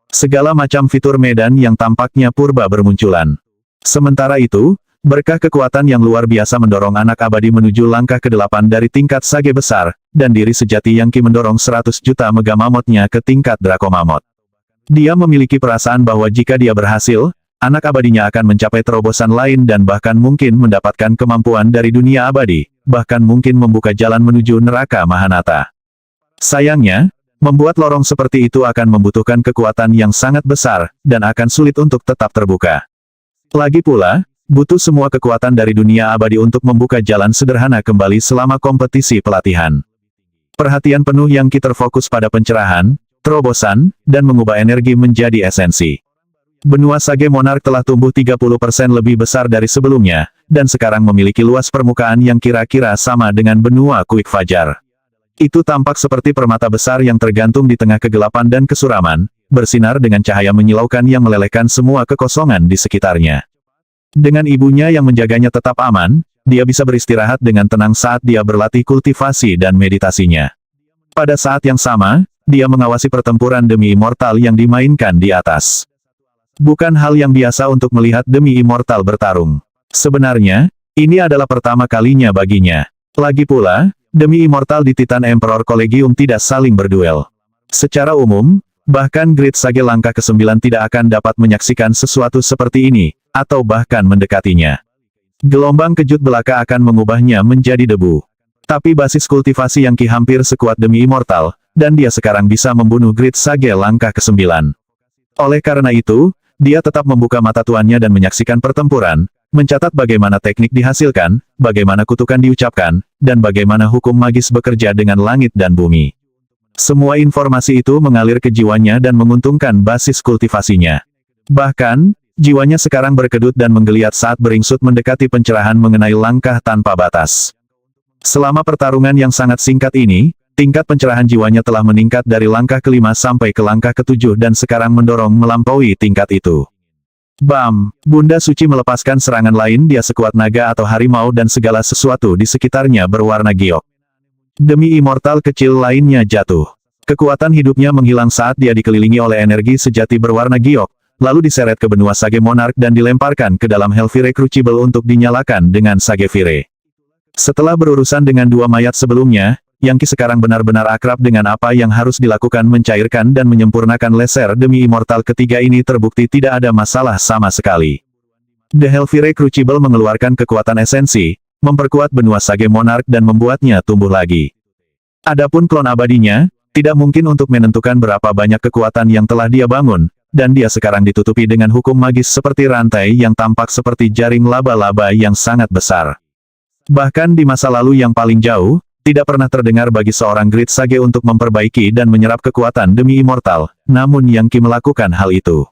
Segala macam fitur medan yang tampaknya purba bermunculan. Sementara itu, berkah kekuatan yang luar biasa mendorong anak abadi menuju langkah ke-8 dari tingkat sage besar, dan diri sejati yang mendorong 100 juta mega mamotnya ke tingkat Draco Mammoth. Dia memiliki perasaan bahwa jika dia berhasil, anak abadinya akan mencapai terobosan lain dan bahkan mungkin mendapatkan kemampuan dari dunia abadi, bahkan mungkin membuka jalan menuju neraka Mahanata. Sayangnya, membuat lorong seperti itu akan membutuhkan kekuatan yang sangat besar, dan akan sulit untuk tetap terbuka. Lagi pula, butuh semua kekuatan dari dunia abadi untuk membuka jalan sederhana kembali selama kompetisi pelatihan. Perhatian penuh yang terfokus pada pencerahan, terobosan, dan mengubah energi menjadi esensi. Benua Sage Monarch telah tumbuh 30% lebih besar dari sebelumnya, dan sekarang memiliki luas permukaan yang kira-kira sama dengan benua Kuik Fajar. Itu tampak seperti permata besar yang tergantung di tengah kegelapan dan kesuraman, bersinar dengan cahaya menyilaukan yang melelehkan semua kekosongan di sekitarnya. Dengan ibunya yang menjaganya tetap aman, dia bisa beristirahat dengan tenang saat dia berlatih kultivasi dan meditasinya. Pada saat yang sama, dia mengawasi pertempuran demi immortal yang dimainkan di atas. Bukan hal yang biasa untuk melihat demi immortal bertarung. Sebenarnya, ini adalah pertama kalinya baginya. Lagi pula, demi immortal di Titan Emperor Collegium tidak saling berduel. Secara umum, bahkan Great Sage langkah ke-9 tidak akan dapat menyaksikan sesuatu seperti ini, atau bahkan mendekatinya. Gelombang kejut belaka akan mengubahnya menjadi debu. Tapi basis kultivasi yang hampir sekuat demi immortal, dan dia sekarang bisa membunuh Great Sage langkah ke-9. Oleh karena itu, dia tetap membuka mata tuannya dan menyaksikan pertempuran, mencatat bagaimana teknik dihasilkan, bagaimana kutukan diucapkan, dan bagaimana hukum magis bekerja dengan langit dan bumi. Semua informasi itu mengalir ke jiwanya dan menguntungkan basis kultivasinya. Bahkan, jiwanya sekarang berkedut dan menggeliat saat beringsut mendekati pencerahan mengenai langkah tanpa batas. Selama pertarungan yang sangat singkat ini, tingkat pencerahan jiwanya telah meningkat dari langkah ke-5 sampai ke langkah ke-7 dan sekarang mendorong melampaui tingkat itu. Bam! Bunda Suci melepaskan serangan lain, dia sekuat naga atau harimau dan segala sesuatu di sekitarnya berwarna giok. Demi immortal kecil lainnya jatuh. Kekuatan hidupnya menghilang saat dia dikelilingi oleh energi sejati berwarna giok, lalu diseret ke benua Sage Monarch dan dilemparkan ke dalam Hellfire Crucible untuk dinyalakan dengan Sage Fire. Setelah berurusan dengan dua mayat sebelumnya, Yangki sekarang benar-benar akrab dengan apa yang harus dilakukan mencairkan dan menyempurnakan laser demi immortal ketiga ini terbukti tidak ada masalah sama sekali. The Hellfire Crucible mengeluarkan kekuatan esensi, memperkuat benua Sage Monarch dan membuatnya tumbuh lagi. Adapun klon abadinya, tidak mungkin untuk menentukan berapa banyak kekuatan yang telah dia bangun, dan dia sekarang ditutupi dengan hukum magis seperti rantai yang tampak seperti jaring laba-laba yang sangat besar. Bahkan di masa lalu yang paling jauh, tidak pernah terdengar bagi seorang Great Sage untuk memperbaiki dan menyerap kekuatan demi immortal, namun Yangki melakukan hal itu.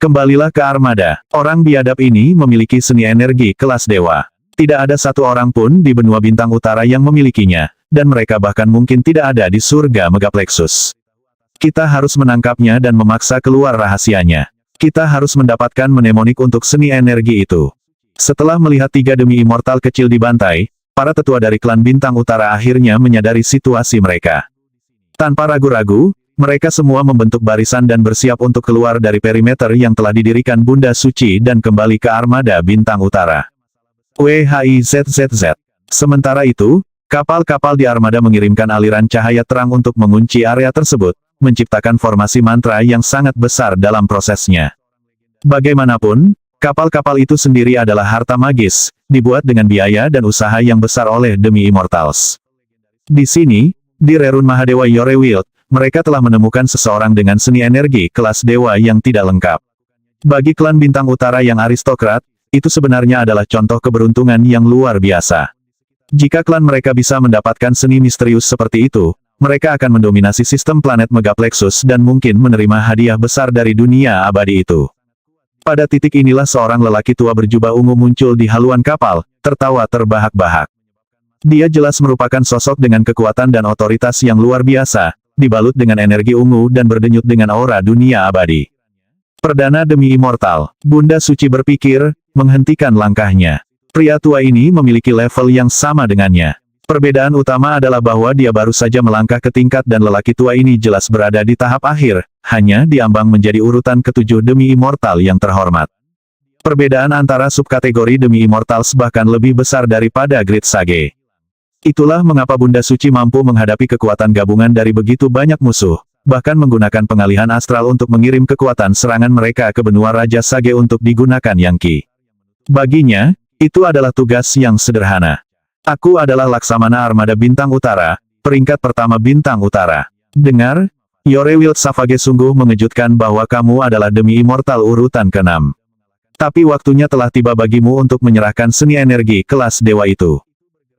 Kembalilah ke armada, orang biadab ini memiliki seni energi kelas dewa. Tidak ada satu orang pun di benua bintang utara yang memilikinya, dan mereka bahkan mungkin tidak ada di surga Megaplexus. Kita harus menangkapnya dan memaksa keluar rahasianya. Kita harus mendapatkan mnemonik untuk seni energi itu. Setelah melihat 3 demi immortal kecil dibantai, para tetua dari klan bintang utara akhirnya menyadari situasi mereka. Tanpa ragu-ragu, mereka semua membentuk barisan dan bersiap untuk keluar dari perimeter yang telah didirikan Bunda Suci dan kembali ke armada bintang utara. WHIZZZ. Sementara itu, kapal-kapal di armada mengirimkan aliran cahaya terang untuk mengunci area tersebut, menciptakan formasi mantra yang sangat besar dalam prosesnya. Bagaimanapun, kapal-kapal itu sendiri adalah harta magis, dibuat dengan biaya dan usaha yang besar oleh demi immortals. Di sini, di Rerun Mahadewa Yorewild, mereka telah menemukan seseorang dengan seni energi kelas dewa yang tidak lengkap. Bagi klan bintang utara yang aristokrat, itu sebenarnya adalah contoh keberuntungan yang luar biasa. Jika klan mereka bisa mendapatkan seni misterius seperti itu, mereka akan mendominasi sistem planet Megaplexus dan mungkin menerima hadiah besar dari dunia abadi itu. Pada titik inilah seorang lelaki tua berjubah ungu muncul di haluan kapal, tertawa terbahak-bahak. Dia jelas merupakan sosok dengan kekuatan dan otoritas yang luar biasa, dibalut dengan energi ungu dan berdenyut dengan aura dunia abadi. Perdana demi immortal, Bunda Suci berpikir, menghentikan langkahnya. Pria tua ini memiliki level yang sama dengannya. Perbedaan utama adalah bahwa dia baru saja melangkah ke tingkat dan lelaki tua ini jelas berada di tahap akhir, hanya diambang menjadi urutan ke-7 demi immortal yang terhormat. Perbedaan antara subkategori demi immortals bahkan lebih besar daripada Great Sage. Itulah mengapa Bunda Suci mampu menghadapi kekuatan gabungan dari begitu banyak musuh, bahkan menggunakan pengalihan astral untuk mengirim kekuatan serangan mereka ke benua Raja Sage untuk digunakan Yang Qi. Baginya, itu adalah tugas yang sederhana. Aku adalah Laksamana Armada Bintang Utara, peringkat pertama Bintang Utara. Dengar, Yorewild Savage sungguh mengejutkan bahwa kamu adalah demi immortal urutan ke-6. Tapi waktunya telah tiba bagimu untuk menyerahkan seni energi kelas dewa itu.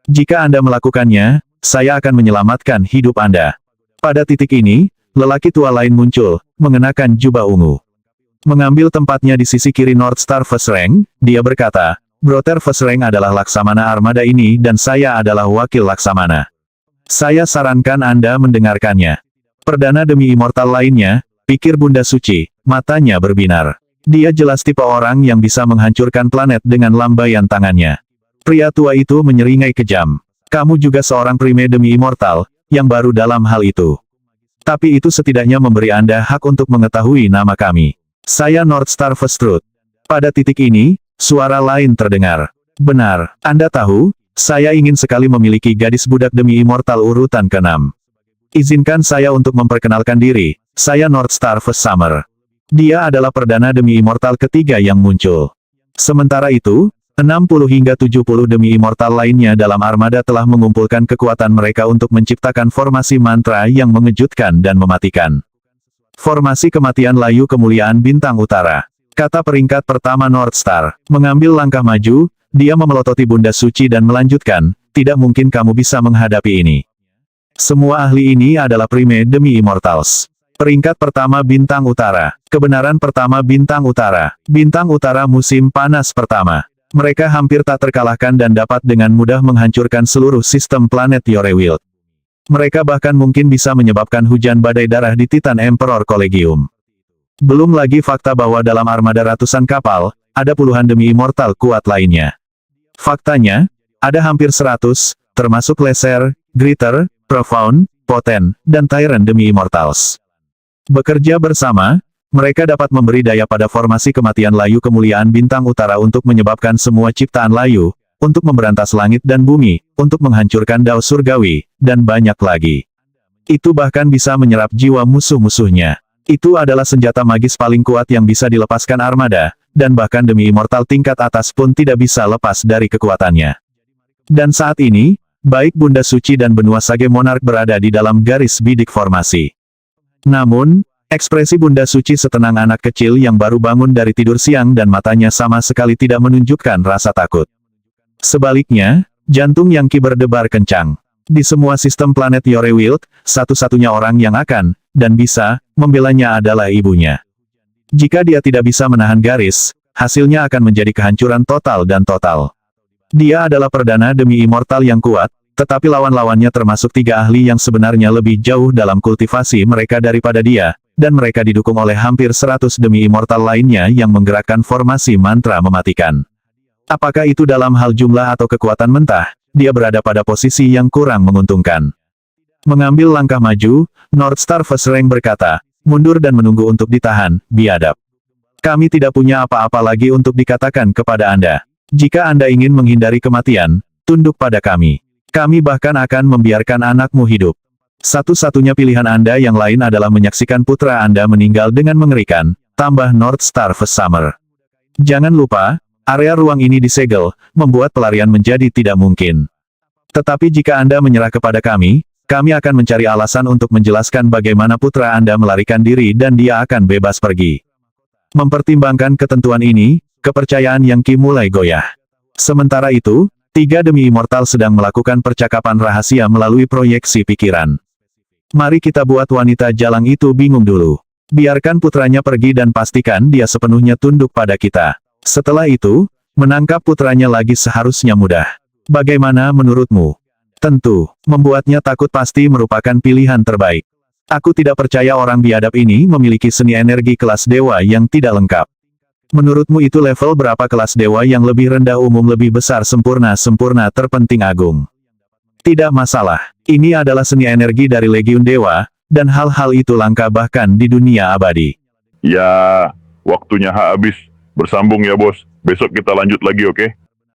Jika Anda melakukannya, saya akan menyelamatkan hidup Anda. Pada titik ini, lelaki tua lain muncul, mengenakan jubah ungu. Mengambil tempatnya di sisi kiri North Star First Rank, dia berkata, Brother First Rank adalah Laksamana Armada ini dan saya adalah wakil Laksamana. Saya sarankan Anda mendengarkannya. Perdana demi immortal lainnya, pikir Bunda Suci, matanya berbinar. Dia jelas tipe orang yang bisa menghancurkan planet dengan lambaian tangannya. Pria tua itu menyeringai kejam. Kamu juga seorang prime demi immortal, yang baru dalam hal itu. Tapi itu setidaknya memberi Anda hak untuk mengetahui nama kami. Saya North Star First Truth. Pada titik ini, suara lain terdengar. Benar, Anda tahu, saya ingin sekali memiliki gadis budak demi immortal urutan ke-6. Izinkan saya untuk memperkenalkan diri, saya North Star First Summer. Dia adalah perdana demi immortal ketiga yang muncul. Sementara itu, 60 hingga 70 demi immortal lainnya dalam armada telah mengumpulkan kekuatan mereka untuk menciptakan formasi mantra yang mengejutkan dan mematikan. Formasi kematian layu kemuliaan bintang utara. Kata peringkat pertama North Star, mengambil langkah maju, dia memelototi Bunda Suci dan melanjutkan, tidak mungkin kamu bisa menghadapi ini. Semua ahli ini adalah prime demi immortals. Peringkat pertama bintang utara. Kebenaran pertama bintang utara. Bintang utara musim panas pertama. Mereka hampir tak terkalahkan dan dapat dengan mudah menghancurkan seluruh sistem planet Yorewild. Mereka bahkan mungkin bisa menyebabkan hujan badai darah di Titan Emperor Collegium. Belum lagi fakta bahwa dalam armada ratusan kapal, ada puluhan demi immortal kuat lainnya. Faktanya, ada hampir 100, termasuk Lesser, Greater, Profound, Potent, dan Tyrant demi immortals. Bekerja bersama, mereka dapat memberi daya pada formasi kematian layu kemuliaan bintang utara untuk menyebabkan semua ciptaan layu, untuk memberantas langit dan bumi, untuk menghancurkan dao surgawi, dan banyak lagi. Itu bahkan bisa menyerap jiwa musuh-musuhnya. Itu adalah senjata magis paling kuat yang bisa dilepaskan armada, dan bahkan demi immortal tingkat atas pun tidak bisa lepas dari kekuatannya. Dan saat ini, baik Bunda Suci dan benua Sage Monarch berada di dalam garis bidik formasi. Namun, ekspresi Bunda Suci setenang anak kecil yang baru bangun dari tidur siang dan matanya sama sekali tidak menunjukkan rasa takut. Sebaliknya, jantung Yang Qi berdebar kencang. Di semua sistem planet Yorewild, satu-satunya orang yang akan, dan bisa, membelanya adalah ibunya. Jika dia tidak bisa menahan garis, hasilnya akan menjadi kehancuran total dan total. Dia adalah perdana demi immortal yang kuat, tetapi lawan-lawannya termasuk 3 ahli yang sebenarnya lebih jauh dalam kultivasi mereka daripada dia, dan mereka didukung oleh hampir 100 demi immortal lainnya yang menggerakkan formasi mantra mematikan. Apakah itu dalam hal jumlah atau kekuatan mentah, dia berada pada posisi yang kurang menguntungkan. Mengambil langkah maju, North Star First Rank berkata, mundur dan menunggu untuk ditahan, biadab. Kami tidak punya apa-apa lagi untuk dikatakan kepada Anda. Jika Anda ingin menghindari kematian, tunduk pada kami. Kami bahkan akan membiarkan anakmu hidup. Satu-satunya pilihan Anda yang lain adalah menyaksikan putra Anda meninggal dengan mengerikan, tambah North Star First Summer. Jangan lupa, area ruang ini disegel, membuat pelarian menjadi tidak mungkin. Tetapi jika Anda menyerah kepada kami akan mencari alasan untuk menjelaskan bagaimana putra Anda melarikan diri dan dia akan bebas pergi. Mempertimbangkan ketentuan ini, kepercayaan Yang Qi mulai goyah. Sementara itu, 3 demi immortal sedang melakukan percakapan rahasia melalui proyeksi pikiran. Mari kita buat wanita jalang itu bingung dulu. Biarkan putranya pergi dan pastikan dia sepenuhnya tunduk pada kita. Setelah itu, menangkap putranya lagi seharusnya mudah. Bagaimana menurutmu? Tentu, membuatnya takut pasti merupakan pilihan terbaik. Aku tidak percaya orang biadab ini memiliki seni energi kelas dewa yang tidak lengkap. Menurutmu itu level berapa kelas dewa yang lebih rendah umum lebih besar sempurna terpenting agung? Tidak masalah, ini adalah seni energi dari Legiun Dewa, dan hal-hal itu langka bahkan di dunia abadi. Ya, waktunya habis. Bersambung ya bos. Besok kita lanjut lagi, oke?